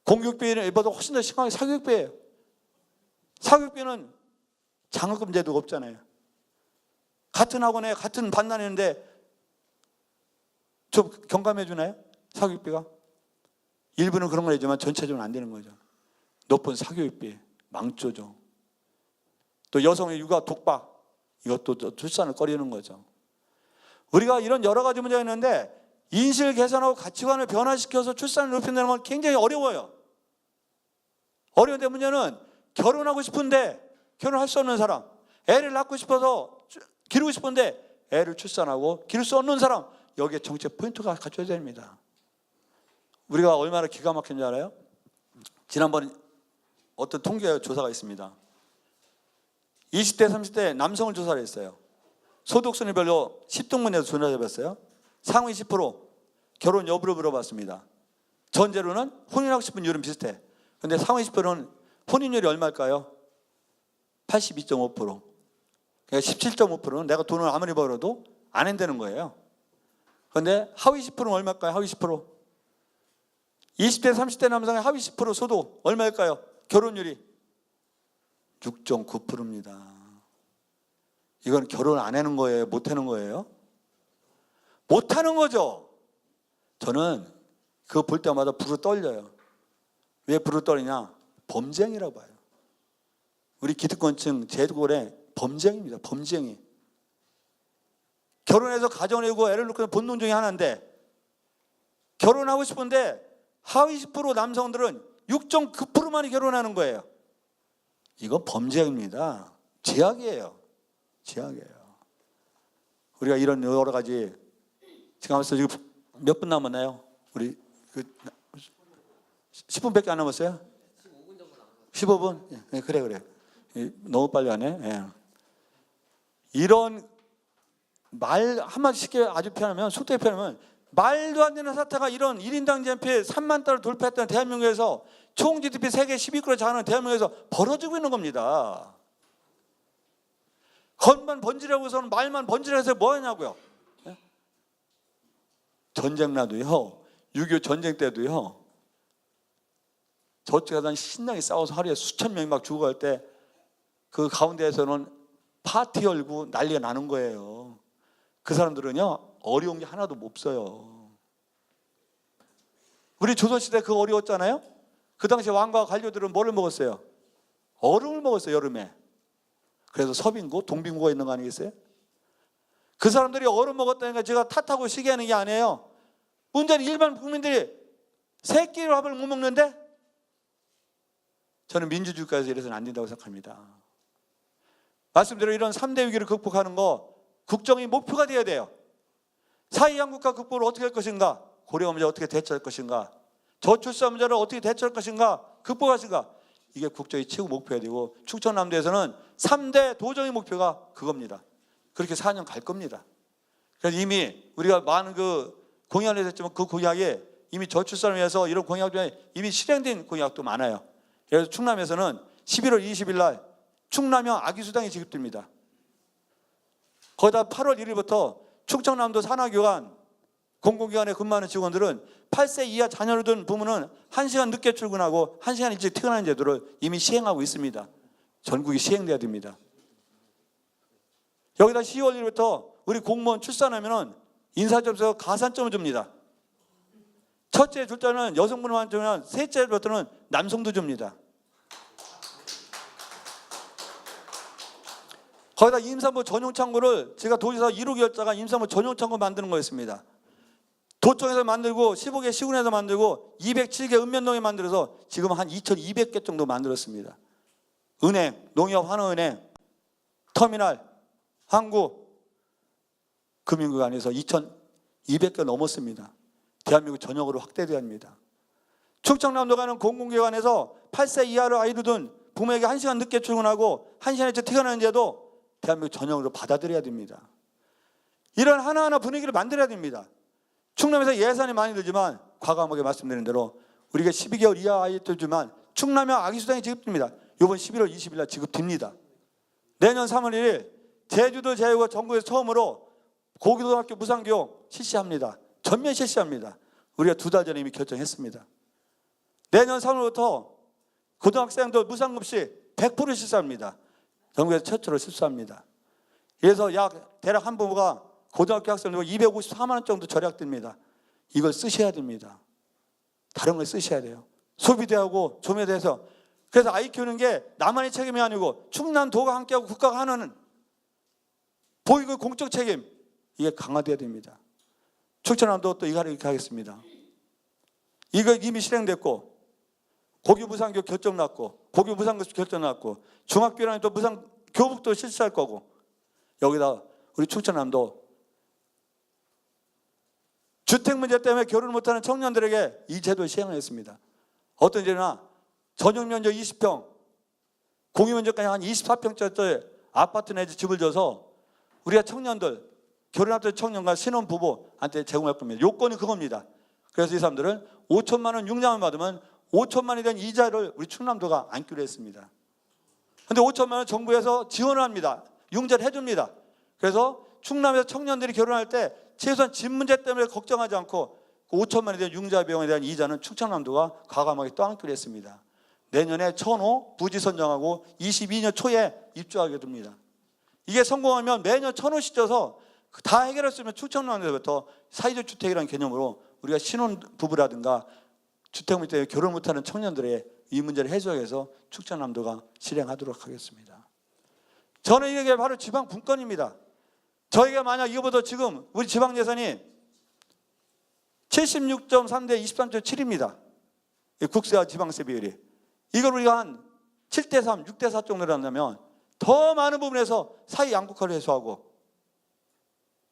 공교육비보다 훨씬 더 심하게 사교육비예요. 사교육비는 장학금 제도가 없잖아요. 같은 학원에 같은 반 다니는데 좀 경감해 주나요? 사교육비가? 일부는 그런 걸 해주지만 전체적으로 안 되는 거죠. 높은 사교육비, 망조죠. 또 여성의 육아 독박, 이것도 출산을 꺼리는 거죠. 우리가 이런 여러 가지 문제가 있는데 인식을 개선하고 가치관을 변화시켜서 출산을 높인다는 건 굉장히 어려워요. 어려운데 문제는 결혼하고 싶은데 결혼할 수 없는 사람, 애를 낳고 싶어서 기르고 싶은데 애를 출산하고 기를 수 없는 사람, 여기에 정책 포인트가 갖춰야 됩니다. 우리가 얼마나 기가 막힌지 알아요? 지난번 어떤 통계 조사가 있습니다. 20대, 30대 남성을 조사를 했어요. 소득 순위별로 10등분해서 조사해봤어요. 상위 10% 결혼 여부를 물어봤습니다. 전제로는 혼인하고 싶은 이유는 비슷해. 근데 상위 10%는 혼인율이 얼마일까요? 82.5%. 그러니까 17.5%는 내가 돈을 아무리 벌어도 안 한다는 거예요. 그런데 하위 10%는 얼마일까요? 하위 10%. 20대, 30대 남성의 하위 10% 소득 얼마일까요? 결혼율이 6.9%입니다. 이건 결혼 안 하는 거예요? 못 하는 거예요? 못 하는 거죠. 저는 그거 볼 때마다 부르 떨려요. 왜 부르 떨리냐? 범죄행위라고 봐요. 우리 기득권층 제도골의 범죄행위입니다. 범죄행위. 결혼해서 가정을 이루고 애를 낳고 본능 중에 하나인데 결혼하고 싶은데 하위 10% 남성들은 6.9%만이 결혼하는 거예요. 이거 범죄입니다. 제약이에요. 제약이에요. 우리가 이런 여러 가지 지금 몇 분 남았나요? 우리 10분밖에 안 남았어요? 15분 정도 남았어요. 15분? 네, 그래. 너무 빨리 하네. 네. 이런 말 한마디 쉽게 아주 표현하면 속되게 표현하면 말도 안 되는 사태가 이런 1인당 GDP 3만 달러 돌파했던 대한민국에서 총 GDP 세계 10위권에 자는 대한민국에서 벌어지고 있는 겁니다. 겉만 번지라고서는 말만 번지라고 해서 뭐 하냐고요. 전쟁 나도요. 6.25 전쟁 때도요. 저쪽 가서 신나게 싸워서 하루에 수천 명이 막 죽어갈 때 그 가운데에서는 파티 열고 난리가 나는 거예요. 그 사람들은요. 어려운 게 하나도 없어요. 우리 조선시대 그거 어려웠잖아요. 그 당시 왕과 관료들은 뭐를 먹었어요? 얼음을 먹었어요. 여름에. 그래서 서빙고 동빙고가 있는 거 아니겠어요? 그 사람들이 얼음 먹었다니까 제가 탓하고 시기하는 게 아니에요. 문제는 일반 국민들이 세 끼를 밥을 못 먹는데 저는 민주주의까지 이래서는 안 된다고 생각합니다. 말씀대로 이런 3대 위기를 극복하는 거 국정의 목표가 되어야 돼요. 사회양국화 극복을 어떻게 할 것인가, 고령 문제 어떻게 대처할 것인가, 저출산 문제를 어떻게 대처할 것인가, 극복할 것인가, 이게 국정의 최고 목표가 되고 충청남도에서는 3대 도정의 목표가 그겁니다. 그렇게 4년 갈 겁니다. 그래서 이미 우리가 많은 공약을 했지만 그 공약에 이미 저출산을 위해서 이런 공약 중에 이미 실행된 공약도 많아요. 그래서 충남에서는 11월 20일 날 충남형 아기수당이 지급됩니다. 거기다 8월 1일부터 충청남도 산하교관 공공기관에 근무하는 직원들은 8세 이하 자녀를 둔 부모는 1시간 늦게 출근하고 1시간 일찍 퇴근하는 제도를 이미 시행하고 있습니다. 전국이 시행돼야 됩니다. 여기다 10월 1일부터 우리 공무원 출산하면 인사점수에서 가산점을 줍니다. 첫째 줄 때는 여성분만 주면 셋째부터는 남성도 줍니다. 거기다 임산부 전용 창구를 제가 도지사 1호 결자가 임산부 전용 창구 만드는 거였습니다. 도청에서 만들고 15개 시군에서 만들고 207개 읍면동에 만들어서 지금 한 2,200개 정도 만들었습니다. 은행, 농협, 한화은행, 터미널, 항구, 금융기관에서 2,200개 넘었습니다. 대한민국 전역으로 확대돼야 합니다. 충청남도 가는 공공기관에서 8세 이하로 아이를 둔 부모에게 1시간 늦게 출근하고 1시간 일찍 퇴근하는 제도 대한민국 전역으로 받아들여야 됩니다. 이런 하나하나 분위기를 만들어야 됩니다. 충남에서 예산이 많이 들지만 과감하게 말씀드린 대로 우리가 12개월 이하 아이들지만 충남형 아기수당이 지급됩니다. 이번 11월 20일 날 지급됩니다. 내년 3월 1일 제주도 제휴가 전국에서 처음으로 고교등학교 무상교육 실시합니다. 전면 실시합니다. 우리가 2달 전에 이미 결정했습니다. 내년 3월부터 고등학생들 무상급식 100% 실시합니다. 전국에서 최초로 실시합니다. 그래서 대략 한 부모가 고등학교 학생들 254만 원 정도 절약됩니다. 이걸 쓰셔야 됩니다. 다른 걸 쓰셔야 돼요. 소비대하고 조매대해서. 그래서 아이 키우는 게 나만의 책임이 아니고 충남도가 함께하고 국가가 하는 보육의 공적 책임, 이게 강화돼야 됩니다. 충청남도 또 이거를 이렇게 하겠습니다. 이거 이미 실행됐고 고교 무상교육 결정 났고 고교 무상급식 결정 났고 중학교라는 또 무상 교복도 실시할 거고 여기다 우리 충청남도 주택 문제 때문에 결혼을 못하는 청년들에게 이 제도를 시행했습니다. 어떤 제도나 전용 면적 20평, 공유 면적까지 한 24평짜리 아파트 내지 집을 줘서 우리가 청년들, 결혼 앞둔 청년과 신혼부부한테 제공할 겁니다. 요건이 그겁니다. 그래서 이 사람들은 5천만 원 융자만 받으면 5천만 원에 대한 이자를 우리 충남도가 안기로 했습니다. 그런데 5천만 원 정부에서 지원을 합니다. 융자를 해줍니다. 그래서 충남에서 청년들이 결혼할 때 최소한 집 문제 때문에 걱정하지 않고 그 5천만 원에 대한 융자 비용에 대한 이자는 충청남도가 과감하게 또 안기로 했습니다. 내년에 천호 부지 선정하고 22년 초에 입주하게 됩니다. 이게 성공하면 매년 천호씩 줘서 다 해결했으면 충청남도부터 사회적 주택이라는 개념으로 우리가 신혼부부라든가 주택 문제 때문에 결혼 못하는 청년들의 이 문제를 해소해서 충청남도가 실행하도록 하겠습니다. 저는 이게 바로 지방 분권입니다. 저희가 만약 이거보다 지금 우리 지방 예산이 76.3대 23.7입니다. 국세와 지방세 비율이. 이걸 우리가 한 7대3, 6대4 정도로 한다면 더 많은 부분에서 사회 양극화를 해소하고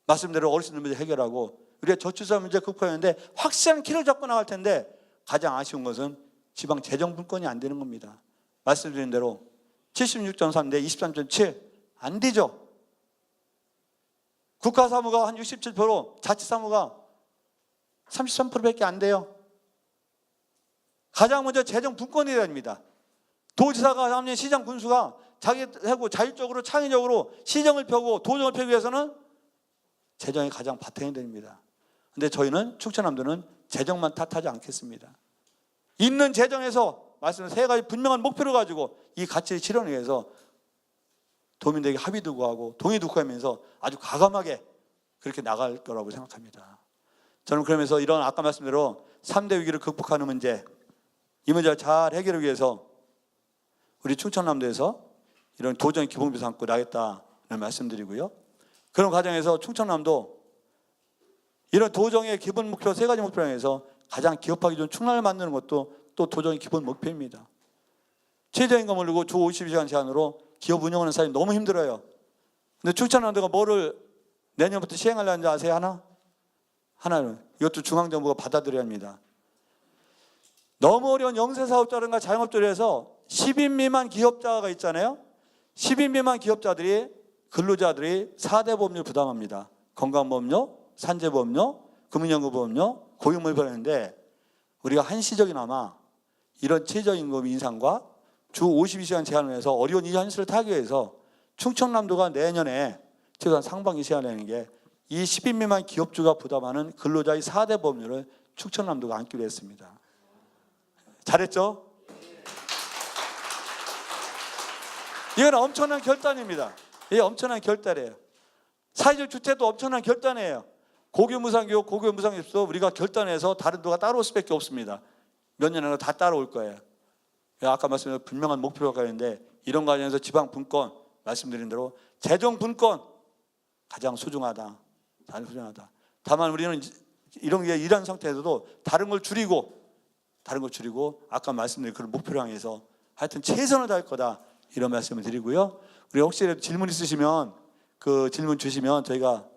말씀대로 어르신들 문제 해결하고 우리가 저출산 문제 극복하는데 확실한 키를 잡고 나갈 텐데 가장 아쉬운 것은 지방 재정 분권이 안 되는 겁니다. 말씀드린 대로 76.3대 23.7 안 되죠. 국가사무가 한 67%, 자치사무가 33%밖에 안 돼요. 가장 먼저 재정 분권이 돼야 됩니다. 도지사가 하는 시장 군수가 자기하고 자율적으로 창의적으로 시정을 펴고 도정을 펴기 위해서는 재정이 가장 바탕이 됩니다. 그런데 저희는 충청남도는 재정만 탓하지 않겠습니다. 있는 재정에서 말씀드린 세 가지 분명한 목표를 가지고 이 가치를 실현하기 위해서 도민들에게 합의도 구하고 동의도 구하면서 아주 과감하게 그렇게 나갈 거라고 생각합니다. 저는 그러면서 이런 아까 말씀대로 3대 위기를 극복하는 문제, 이 문제를 잘 해결하기 위해서 우리 충청남도에서 이런 도정의 기본비 삼고 나겠다는 말씀드리고요. 그런 과정에서 충청남도 이런 도정의 기본 목표 세 가지 목표를 향해서 가장 기업하기 좋은 충남을 만드는 것도 또 도정의 기본 목표입니다. 최저임금 올리고 주 52시간 제한으로 기업 운영하는 사람이 너무 힘들어요. 근데 충청남도가 뭐를 내년부터 시행하려는지 아세요? 하나는 이것도 중앙정부가 받아들여야 합니다. 너무 어려운 영세사업자라든가 자영업자를 해서 10인 미만 기업자가 있잖아요. 10인 미만 기업자들이 근로자들이 4대 보험료 부담합니다. 건강보험료, 산재보험료, 금융연금보험료, 고용물 보험인데 우리가 한시적이나마 이런 최저임금 인상과 주 52시간 제한을 해서 어려운 이 현실을 타기 위해서 충청남도가 내년에 최소한 상반기 시간에 게 이 10인 미만 기업주가 부담하는 근로자의 4대 보험료를 충청남도가 안기로 했습니다. 잘했죠? 이건 엄청난 결단입니다. 이게 엄청난 결단이에요. 사회적 주택도 엄청난 결단이에요. 고교 무상교육, 고교 무상급도 우리가 결단해서 다른 도가 따라올 수밖에 없습니다. 몇 년이나 다 따라올 거예요. 아까 말씀드린 분명한 목표가 있는데 이런 과정에서 지방 분권 말씀드린 대로 재정 분권 가장 소중하다. 가장 소중하다. 다만 우리는 이런 게 이런 상태에서도 다른 걸 줄이고 아까 말씀드린 그런 목표를 향해서 하여튼 최선을 다할 거다 이런 말씀을 드리고요. 우리 혹시 질문 있으시면 그 질문 주시면 저희가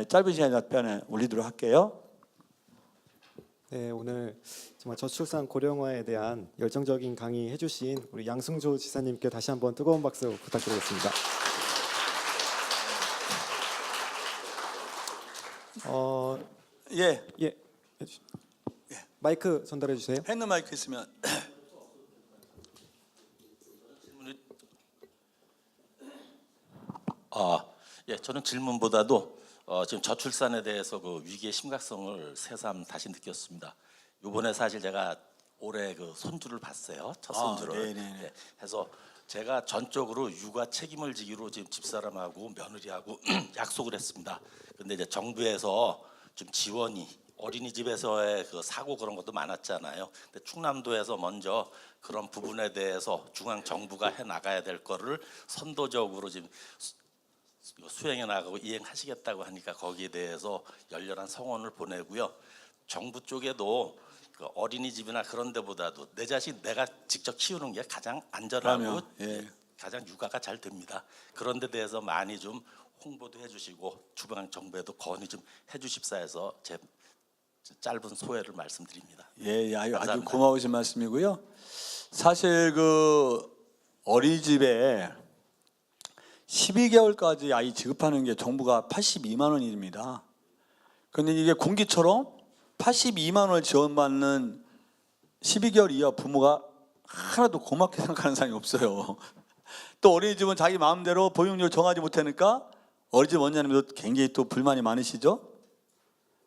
짧은 시간 답변에 올리도록 할게요. 네, 오늘 정말 저출산 고령화에 대한 열정적인 강의 해주신 우리 양승조 지사님께 다시 한번 뜨거운 박수 부탁드리겠습니다. 예, 마이크 전달해 주세요. 핸드마이크 있으면. 예, 저는 질문보다도 지금 저출산에 대해서 그 위기의 심각성을 새삼 다시 느꼈습니다. 이번에 사실 제가 올해 그 손주를 봤어요, 첫 손주를. 예, 해서 제가 전적으로 육아 책임을 지기로 지금 집사람하고 며느리하고 약속을 했습니다. 근데 이제 정부에서 좀 지원이 어린이집에서의 그 사고 그런 것도 많았잖아요. 근데 충남도에서 먼저 그런 부분에 대해서 중앙 정부가 해 나가야 될 거를 선도적으로 지금 수행해 나가고 이행하시겠다고 하니까 거기에 대해서 열렬한 성원을 보내고요. 정부 쪽에도 그 어린이집이나 그런 데보다도 내 자식 내가 직접 키우는 게 가장 안전하고 가장 육아가 잘 됩니다. 그런 데 대해서 많이 좀 홍보도 해주시고 주방 정부에도 건의 좀 해주십사 해서 제 짧은 소회를 말씀드립니다. 예, 아주 고마우신 말씀이고요. 사실 그 어린이집에 12개월까지 아이 지급하는 게 정부가 82만 원입니다. 그런데 이게 공기처럼 82만 원을 지원받는 12개월 이하 부모가 하나도 고맙게 생각하는 사람이 없어요. 또 어린이집은 자기 마음대로 보육료를 정하지 못하니까 어린이집 원장님도 굉장히 또 불만이 많으시죠.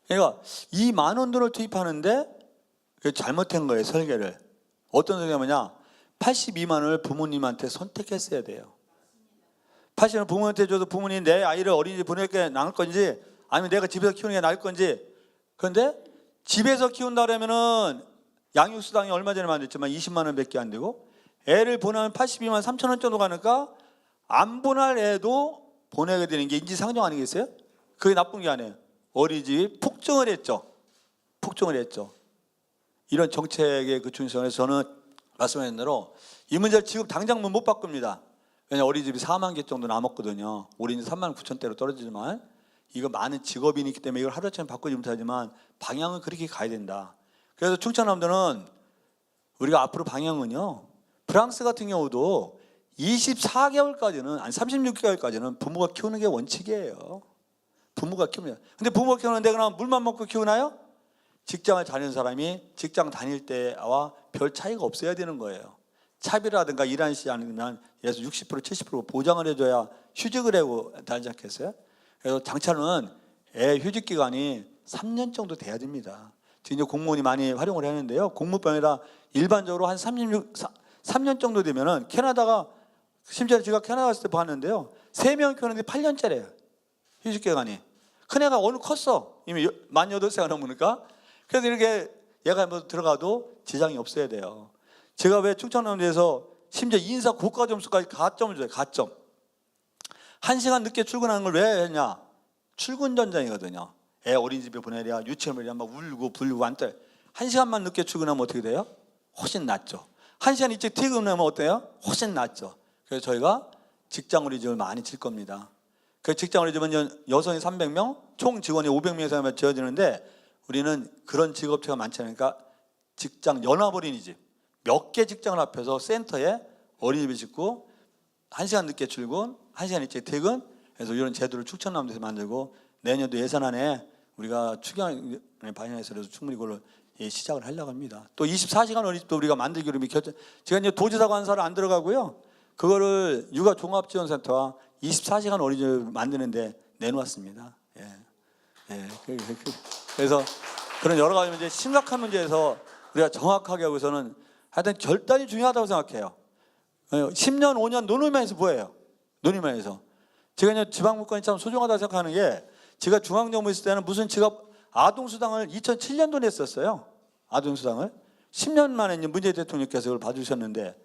그러니까 이 많은 돈을 투입하는데 잘못한 거예요, 설계를. 어떤 설계냐면 82만 원을 부모님한테 선택했어야 돼요. 80만 원 부모한테 줘도 부모님 내 아이를 어린이집 보낼 게 나을 건지 아니면 내가 집에서 키우는 게 나을 건지. 그런데 집에서 키운다 그러면은 양육수당이 얼마 전에 만들었지만 20만 원밖에 안 되고 애를 보내면 82만 3천 원 정도 가니까 안 보낼 애도 보내게 되는 게 인지상정 아니겠어요? 그게 나쁜 게 아니에요. 어린이집이 폭증을 했죠. 이런 정책의 그 준성에서 저는 말씀하신 대로 이 문제를 지금 당장 못 바꿉니다. 왜냐하면 어린이집이 4만 개 정도 남았거든요. 우리는 3만 9천 대로 떨어지지만 이거 많은 직업인이 있기 때문에 이걸 하루아침에 바꾸지 못하지만 방향은 그렇게 가야 된다. 그래서 충청남도는 우리가 앞으로 방향은요. 프랑스 같은 경우도 24개월까지는 아니 36개월까지는 부모가 키우는 게 원칙이에요. 부모가 키우는. 근데 부모가 키우는데 그럼 물만 먹고 키우나요? 직장을 다니는 사람이 직장 다닐 때와 별 차이가 없어야 되는 거예요. 차비라든가 일하는 시간이면 예를 들어서 60% 70% 보장을 해줘야 휴직을 하고 다니지 않겠어요? 그래서 장차는 애 휴직 기간이 3년 정도 돼야 됩니다. 지금 이제 공무원이 많이 활용을 하는데요. 공무뿐 아니라 일반적으로 한 3년 정도 되면은 캐나다가 심지어 제가 캐나다 갔을 때 봤는데요. 3명 키우는데 8년짜리예요. 휴직 기간이. 큰애가 어느 컸어. 이미 만 8세가 넘으니까. 그래서 이렇게 얘가 한번 들어가도 지장이 없어야 돼요. 제가 왜 충청남도에서 심지어 인사 고가 점수까지 가점을 줘요. 가점. 1시간 늦게 출근하는 걸 왜 했냐? 출근 전장이거든요. 애 어린이집에 보내랴 유치원이랴 막 울고 불고 한때 1시간만 늦게 출근하면 어떻게 돼요? 훨씬 낫죠. 1시간 일찍 퇴근하면 어때요? 훨씬 낫죠. 그래서 저희가 직장 어린이집을 많이 칠 겁니다. 그 직장 어린이집은 여성이 300명, 총 직원이 500명 이상 지어지는데 우리는 그런 직업체가 많지 않으니까 직장 연합 어린이집 몇 개 직장을 합해서 센터에 어린이집을 짓고 1시간 늦게 출근, 1시간 일찍 퇴근 해서 이런 제도를 충청남도에서 만들고 내년도 예산안에 우리가 추경에 반영해서라도 충분히 그걸 시작을 하려고 합니다. 또 24시간 어린이집도 우리가 만들기로 제가 이제 도지사 관사를 안 들어가고요. 그거를 육아 종합지원센터와 24시간 어린이집을 만드는데 내놓았습니다. 그래서 그런 여러 가지 문제, 심각한 문제에서 우리가 정확하게 하고서는 하여튼 결단이 중요하다고 생각해요. 10년, 5년 논의만 해서 뭐예요? 논의만 해서. 제가 이제 지방분권이 참 소중하다고 생각하는 게 제가 중앙정부 있을 때는 무슨 제가 아동수당을 2007년도 냈었어요. 아동수당을. 10년 만에 이제 문재인 대통령께서 그걸 봐주셨는데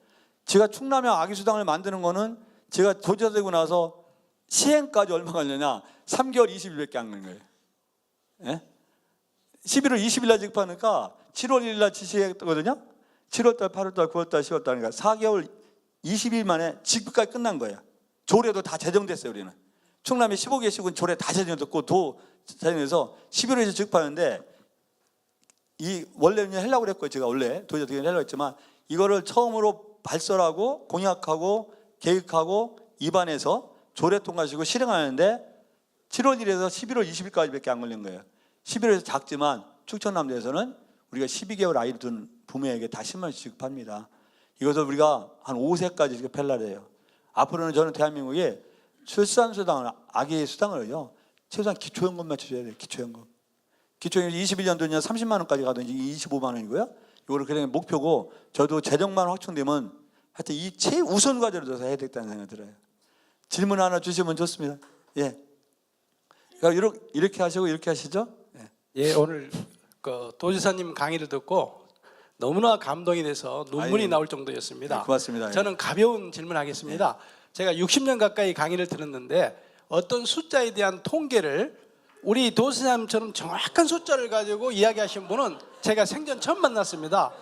제가 충남에 아기수당을 만드는 거는 제가 도지사 되고 나서 시행까지 얼마 걸렸냐? 3개월 20일밖에 안 걸린 거예요. 예? 11월 20일 날 지급하니까 7월 1일 날 지시했거든요. 7월 달, 8월 달, 9월 달, 10월 달이니까 4개월 20일 만에 지급까지 끝난 거예요. 조례도 다 제정됐어요. 우리는 충남에 15개씩은 조례 다 제정됐고 도 제정해서 11월에 지급하는데 이 원래는 하려고 그랬고요. 제가 원래 도지사 되기 하려고 했지만 이거를 처음으로 발설하고 공약하고 계획하고 입안해서 조례 통과시키고 실행하는데 7월 1일에서 11월 20일까지밖에 안 걸린 거예요. 11월에서 작지만 충청남도에서는 우리가 12개월 아이를 둔 부모에게 다 10만 원씩 지급합니다. 이것을 우리가 한 5세까지 지급하려고 해요. 앞으로는 저는 대한민국에 출산수당을, 아기 수당을요, 최소한 기초연금만 주셔야 돼요. 기초연금. 기초연금 21년도면 30만 원까지 가든지 25만 원이고요. 이거를 그냥 목표고 저도 재정만 확충되면 하여튼 이 최우선 과제로 둬서 해야 되겠다는 생각이 들어요. 질문 하나 주시면 좋습니다. 예. 그러니까 이렇게 하시고 이렇게 하시죠? 예. 예, 오늘 그 도지사님 강의를 듣고 너무나 감동이 돼서 눈물이 나올 정도였습니다. 네, 고맙습니다. 저는 가벼운 질문하겠습니다. 제가 60년 가까이 강의를 들었는데 어떤 숫자에 대한 통계를 우리 도지사님처럼 정확한 숫자를 가지고 이야기하신 분은 제가 생전 처음 만났습니다.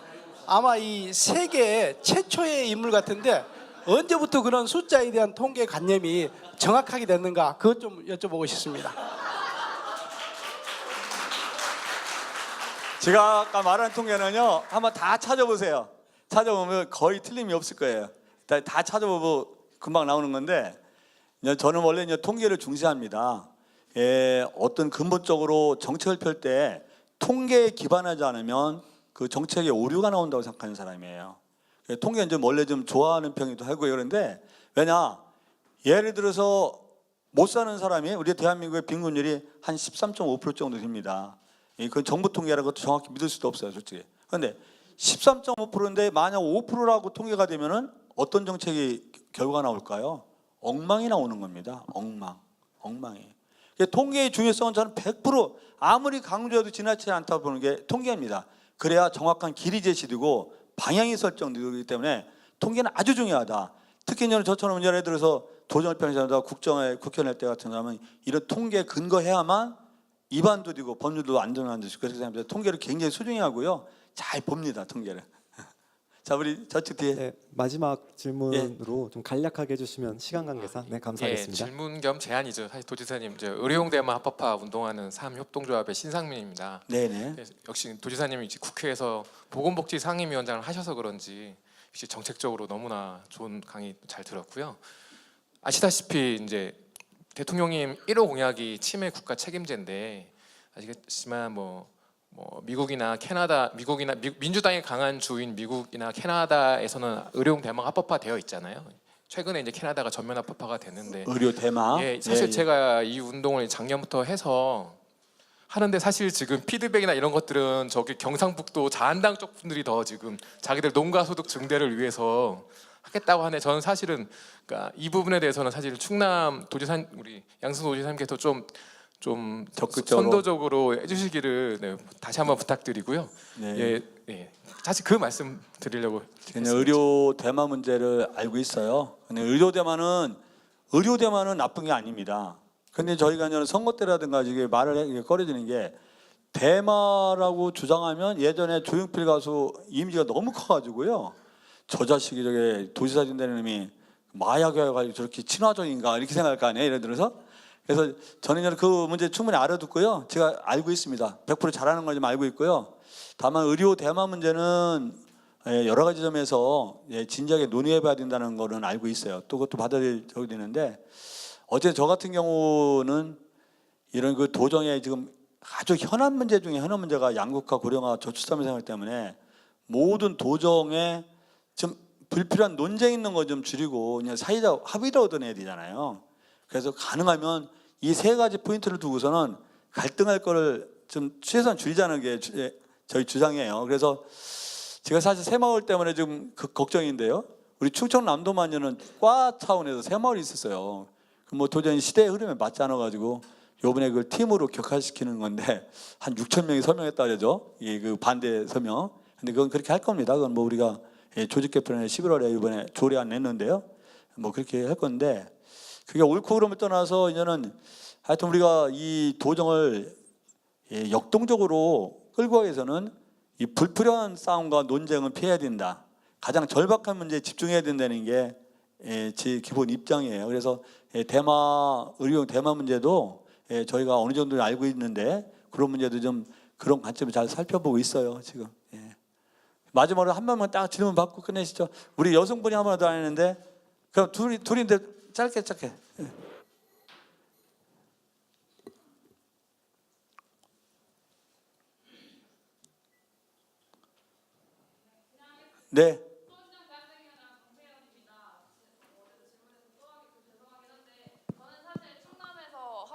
아마 이 세계 최초의 인물 같은데 언제부터 그런 숫자에 대한 통계 관념이 정확하게 됐는가 그것 좀 여쭤보고 싶습니다. 제가 아까 말한 통계는요, 한번 다 찾아보세요. 찾아보면 거의 틀림이 없을 거예요. 다 찾아보고 금방 나오는 건데, 저는 원래 이제 통계를 중시합니다. 어떤 근본적으로 정책을 펼 때 통계에 기반하지 않으면 그 정책에 오류가 나온다고 생각하는 사람이에요. 통계는 좀 원래 좀 좋아하는 편이기도 하고요. 그런데 왜냐, 예를 들어서 못 사는 사람이 우리 대한민국의 빈곤율이 한 13.5% 정도 됩니다. 그건 정부 통계라고 정확히 믿을 수도 없어요, 솔직히. 그런데 13.5%인데 만약 5%라고 통계가 되면은 어떤 정책이 결과가 나올까요? 엉망이 나오는 겁니다. 엉망이. 통계의 중요성은 저는 100% 아무리 강조해도 지나치지 않다고 보는 게 통계입니다. 그래야 정확한 길이 제시되고 방향이 설정되기 때문에 통계는 아주 중요하다. 특히 저처럼 예를 들어서 도정을 편의자다 국회 낼 때 같은 경우는 이런 통계에 근거해야만 입안도 되고 법률도 안정한 듯이 그렇게 생각합니다. 통계를 굉장히 소중히 하고요. 잘 봅니다, 통계를. 자, 우리 저쪽 뒤에. 네, 마지막 질문으로 좀 간략하게 해주시면 시간 관계상 네, 감사하겠습니다. 예, 질문 겸 제안이죠. 사실 도지사님, 의료용대만 합법화 운동하는 사업협동조합의 신상민입니다. 네네. 역시 도지사님이 이제 국회에서 보건복지 상임위원장을 하셔서 그런지 역시 정책적으로 너무나 좋은 강의 잘 들었고요. 아시다시피 이제 대통령님 1호 공약이 치매 국가 책임제인데 아시겠지만 미국이나 캐나다, 민주당이 강한 주인 미국이나 캐나다에서는 의료용 대마가 합법화되어 있잖아요. 최근에 이제 캐나다가 전면 합법화가 됐는데 의료 대마. 예, 사실 제가 이 운동을 작년부터 해서 하는데 사실 지금 피드백이나 이런 것들은 저기 경상북도 자한당 쪽 분들이 더 지금 자기들 농가 소득 증대를 위해서 하겠다고 하네. 저는 사실은 그러니까 이 부분에 대해서는 사실 충남 도지사 우리 양승 도지사님께서 좀 적극적으로 선도적으로 해주시기를 다시 한번 부탁드리고요. 네. 예, 사실 그 말씀 드리려고 저는 의료 대마 문제를 알고 있어요. 근데 의료 대마는 나쁜 게 아닙니다. 근데 저희가 선거 때라든가 이게 말을 꺼려지는 게 대마라고 주장하면 예전에 조용필 가수 이미지가 너무 커가지고요. 저 자식이 저게 도지사 된다는 놈이 마약에 가지고 저렇게 친화적인가 이렇게 생각할 거 아니에요. 예를 들어서 그래서 저는 이제 그 문제 충분히 알아듣고요. 제가 알고 있습니다. 100% 잘하는 걸 좀 알고 있고요. 다만 의료 대마 문제는 여러 가지 점에서 진지하게 논의해봐야 된다는 거는 알고 있어요. 또 그것도 받아들여야 되는데 어제 저 같은 경우는 이런 그 도정의 지금 아주 현안 문제 중에 현안 문제가 양극화, 고령화, 저출산 생활 때문에 모든 도정에 좀 불필요한 논쟁 있는 거 좀 줄이고 그냥 사회적 합의를 얻어내야 되잖아요. 그래서 가능하면 이 세 가지 포인트를 두고서는 갈등할 거를 좀 최소한 줄이자는 게 저희 주장이에요. 그래서 제가 사실 새마을 때문에 좀 걱정인데요. 우리 충청남도만여는 과 차원에서 새마을이 있었어요. 뭐 도저히 시대의 흐름에 맞지 않아가지고 요번에 그걸 팀으로 격화시키는 건데 한 6천 명이 서명했다 그러죠. 그 반대 서명. 근데 그건 그렇게 할 겁니다. 그건 뭐 우리가 조직 개편에 11월에 이번에 조례안 냈는데요. 뭐 그렇게 할 건데 그게 옳고 그름을 떠나서 이제는 하여튼 우리가 이 도정을 역동적으로 끌고 가기 위해서는 이 불필요한 싸움과 논쟁은 피해야 된다. 가장 절박한 문제에 집중해야 된다는 게 제 기본 입장이에요. 그래서 의료용 대마 문제도 저희가 어느 정도 알고 있는데 그런 문제도 좀 그런 관점을 잘 살펴보고 있어요. 지금. 마지막으로 한 번만 딱 질문 받고 끝내시죠. 우리 여성분이 한 번 더 하는데 그럼 둘인데 짧게. 네. 저는 사실 충남에서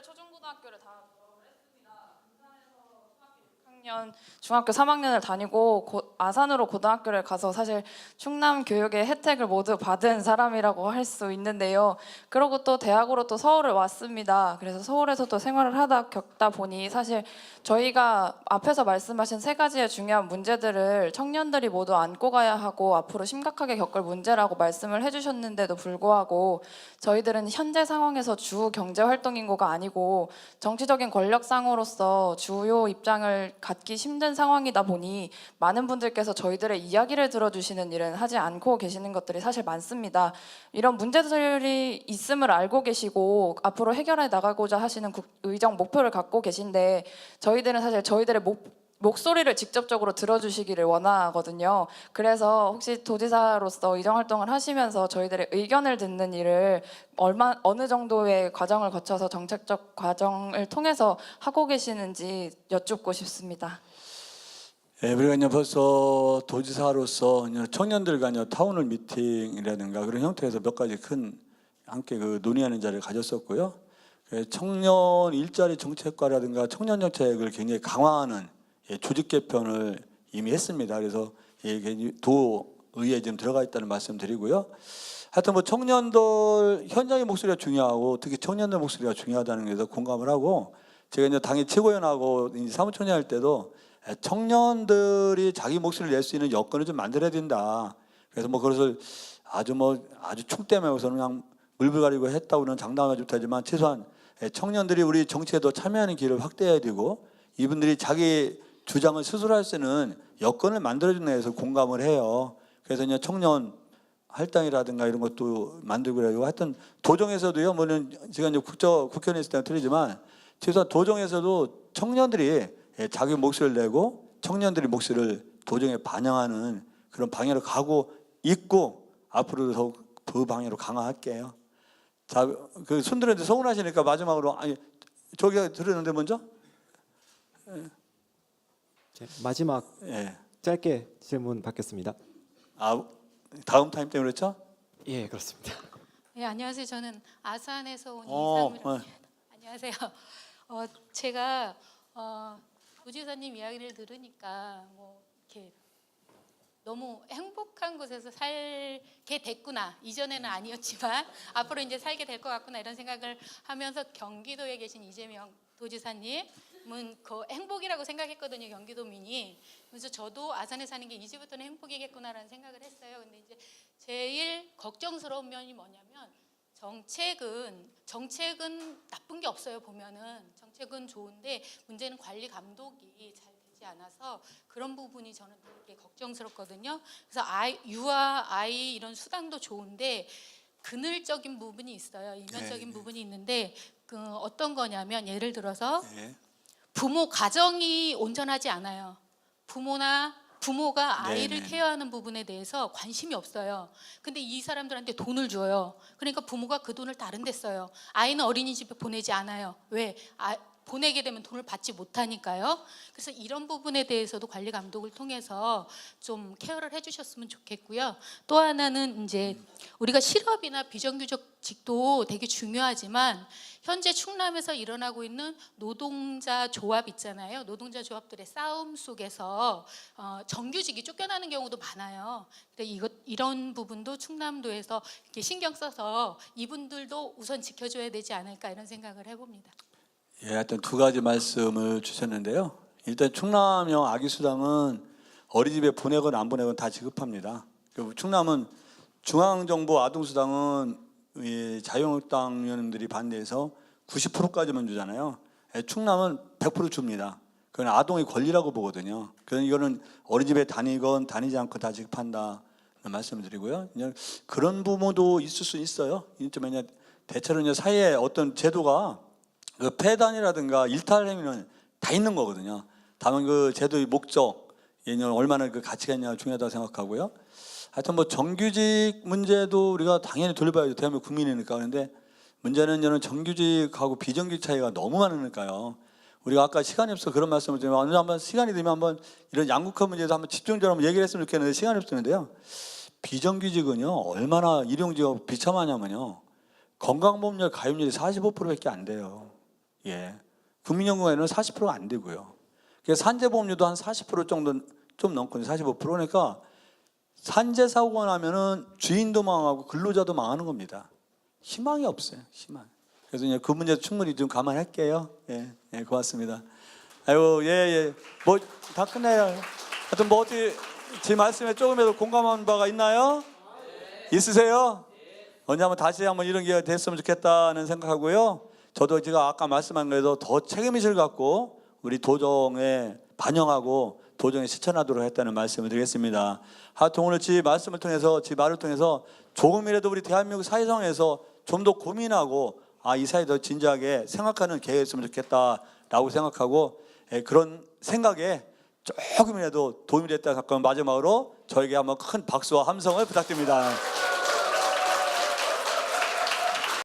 초중고등학교를 다 졸업을 했습니다. 군산에서 중학교 6학년, 중학교 3학년을 다니고 아산으로 고등학교를 가서 사실 충남 교육의 혜택을 모두 받은 사람이라고 할 수 있는데요. 그리고 또 대학으로 또 서울을 왔습니다. 그래서 서울에서 또 생활을 겪다 보니 사실 저희가 앞에서 말씀하신 세 가지의 중요한 문제들을 청년들이 모두 안고 가야 하고 앞으로 심각하게 겪을 문제라고 말씀을 해주셨는데도 불구하고 저희들은 현재 상황에서 주 경제활동 인구가 아니고 정치적인 권력상으로서 주요 입장을 갖기 힘든 상황이다 보니 많은 분들께서 저희들의 이야기를 들어주시는 일은 하지 않고 계시는 것들이 사실 많습니다. 이런 문제들이 있음을 알고 계시고 앞으로 해결해 나가고자 하시는 의정 목표를 갖고 계신데 저희들은 사실 저희들의 목소리를 직접적으로 들어주시기를 원하거든요. 그래서 혹시 도지사로서 의정활동을 하시면서 저희들의 의견을 듣는 일을 어느 정도의 과정을 거쳐서 정책적 과정을 통해서 하고 계시는지 여쭙고 싶습니다. 우리가 이제 벌써 도지사로서 청년들과 타운홀 미팅이라든가 그런 형태에서 몇 가지 큰 함께 논의하는 자리를 가졌었고요. 청년 일자리 정책과라든가 청년 정책을 굉장히 강화하는 조직 개편을 이미 했습니다. 그래서 도의회에 지금 들어가 있다는 말씀드리고요. 하여튼 뭐 청년들 현장의 목소리가 중요하고 특히 청년들 목소리가 중요하다는 데서 공감을 하고 제가 이제 당의 최고위원하고 사무총장 할 때도 청년들이 자기 목소리를 낼 수 있는 여건을 좀 만들어야 된다. 그래서 뭐 그것을 아주 충대면서는 그냥 물불가리고 했다고는 장담하지 못하지만 최소한 청년들이 우리 정치에도 참여하는 길을 확대해야 되고 이분들이 자기 주장을 스스로 할 수 있는 여건을 만들어주는 데서 공감을 해요. 그래서 이제 청년 할당이라든가 이런 것도 만들고 그래요. 하여튼 도정에서도요. 뭐는 제가 이제 국회의원 있을 때는 틀리지만 최소한 도정에서도 청년들이 자기 목소리를 내고 청년들의 목소리를 도정에 반영하는 그런 방향으로 가고 있고 앞으로도 더욱 그 방향으로 강화할게요. 자, 그 손들었는데 서운하시니까 마지막으로 저기가 들었는데 먼저 마지막 예. 짧게 질문 받겠습니다. 다음 타임 때문에 그렇죠? 예, 그렇습니다. 네, 안녕하세요. 저는 아산에서 온 이상으로. 안녕하세요. 제가 도지사님 이야기를 들으니까 뭐 이렇게 너무 행복한 곳에서 살게 됐구나. 이전에는 아니었지만 앞으로 이제 살게 될 것 같구나 이런 생각을 하면서 경기도에 계신 이재명 도지사님은 그 행복이라고 생각했거든요. 경기도민이. 그래서 저도 아산에 사는 게 이제부터는 행복이겠구나라는 생각을 했어요. 근데 이제 제일 걱정스러운 면이 뭐냐면 정책은 나쁜 게 없어요. 보면은 정책은 좋은데 문제는 관리 감독이 잘 되지 않아서 그런 부분이 저는 되게 걱정스럽거든요. 그래서 유아 아이 이런 수당도 좋은데 그늘적인 부분이 있어요. 이면적인 네. 부분이 있는데 그 어떤 거냐면 예를 들어서 예. 부모 가정이 온전하지 않아요. 부모가 아이를 네네. 케어하는 부분에 대해서 관심이 없어요. 근데 이 사람들한테 돈을 줘요. 그러니까 부모가 그 돈을 다른 데 써요. 아이는 어린이집에 보내지 않아요. 왜? 보내게 되면 돈을 받지 못하니까요. 그래서 이런 부분에 대해서도 관리 감독을 통해서 좀 케어를 해주셨으면 좋겠고요. 또 하나는 이제 우리가 실업이나 비정규직도 되게 중요하지만 현재 충남에서 일어나고 있는 노동자 조합 있잖아요. 노동자 조합들의 싸움 속에서 정규직이 쫓겨나는 경우도 많아요. 이런 부분도 충남도에서 이렇게 신경 써서 이분들도 우선 지켜줘야 되지 않을까 이런 생각을 해봅니다. 예, 하여튼 두 가지 말씀을 주셨는데요. 일단 충남형 아기수당은 어린이집에 보내건 안 보내건 다 지급합니다. 그리고 충남은 중앙정부 아동수당은 자유한국당 의원님들이 반대해서 90%까지만 주잖아요. 예, 충남은 100% 줍니다. 그건 아동의 권리라고 보거든요. 그래서 이거는 어린이집에 다니건 다니지 않고 다 지급한다는 말씀을 드리고요. 그런 부모도 있을 수 있어요. 대체로 사회에 어떤 제도가 그 폐단이라든가 일탈 행위는 다 있는 거거든요. 다만 그 제도의 목적, 얼마나 그 가치가 있냐가 중요하다고 생각하고요. 하여튼 뭐 정규직 문제도 우리가 당연히 돌려봐야죠. 대한민국 국민이니까. 그런데 문제는 저는 정규직하고 비정규직 차이가 너무 많으니까요. 우리가 아까 시간이 없어 그런 말씀을 드리면 오늘 한번 시간이 되면 한번 이런 양극화 문제에서 한번 집중적으로 한번 얘기를 했으면 좋겠는데 시간이 없었는데요. 비정규직은요 얼마나 일용직하고 비참하냐면요. 건강보험료 가입률이 45%밖에 안 돼요. 예, 국민연금에는 40%가 안 되고요. 그래서 산재보험료도 한 40% 정도 좀 넘고 45%. 그러니까 산재 사고가 나면은 주인도 망하고 근로자도 망하는 겁니다. 희망이 없어요. 희망. 그래서 이제 그 문제도 충분히 좀 감안할게요. 예, 예, 고맙습니다. 아이고, 예. 뭐 다 끝내요. 하여튼 뭐 어떻게 제 말씀에 조금이라도 공감한 바가 있나요? 있으세요? 언제 한번 다시 한번 이런 기회가 됐으면 좋겠다는 생각하고요. 저도 제가 아까 말씀한 거에도 더 책임의식을 갖고 우리 도정에 반영하고 도정에 실천하도록 했다는 말씀을 드리겠습니다. 하여튼 오늘 제 말씀을 통해서 제 말을 통해서 조금이라도 우리 대한민국 사회상에서 좀 더 고민하고 이 사회 더 진지하게 생각하는 계획이었으면 좋겠다라고 생각하고 그런 생각에 조금이라도 도움이 됐다 생각하면 마지막으로 저에게 한번 큰 박수와 함성을 부탁드립니다.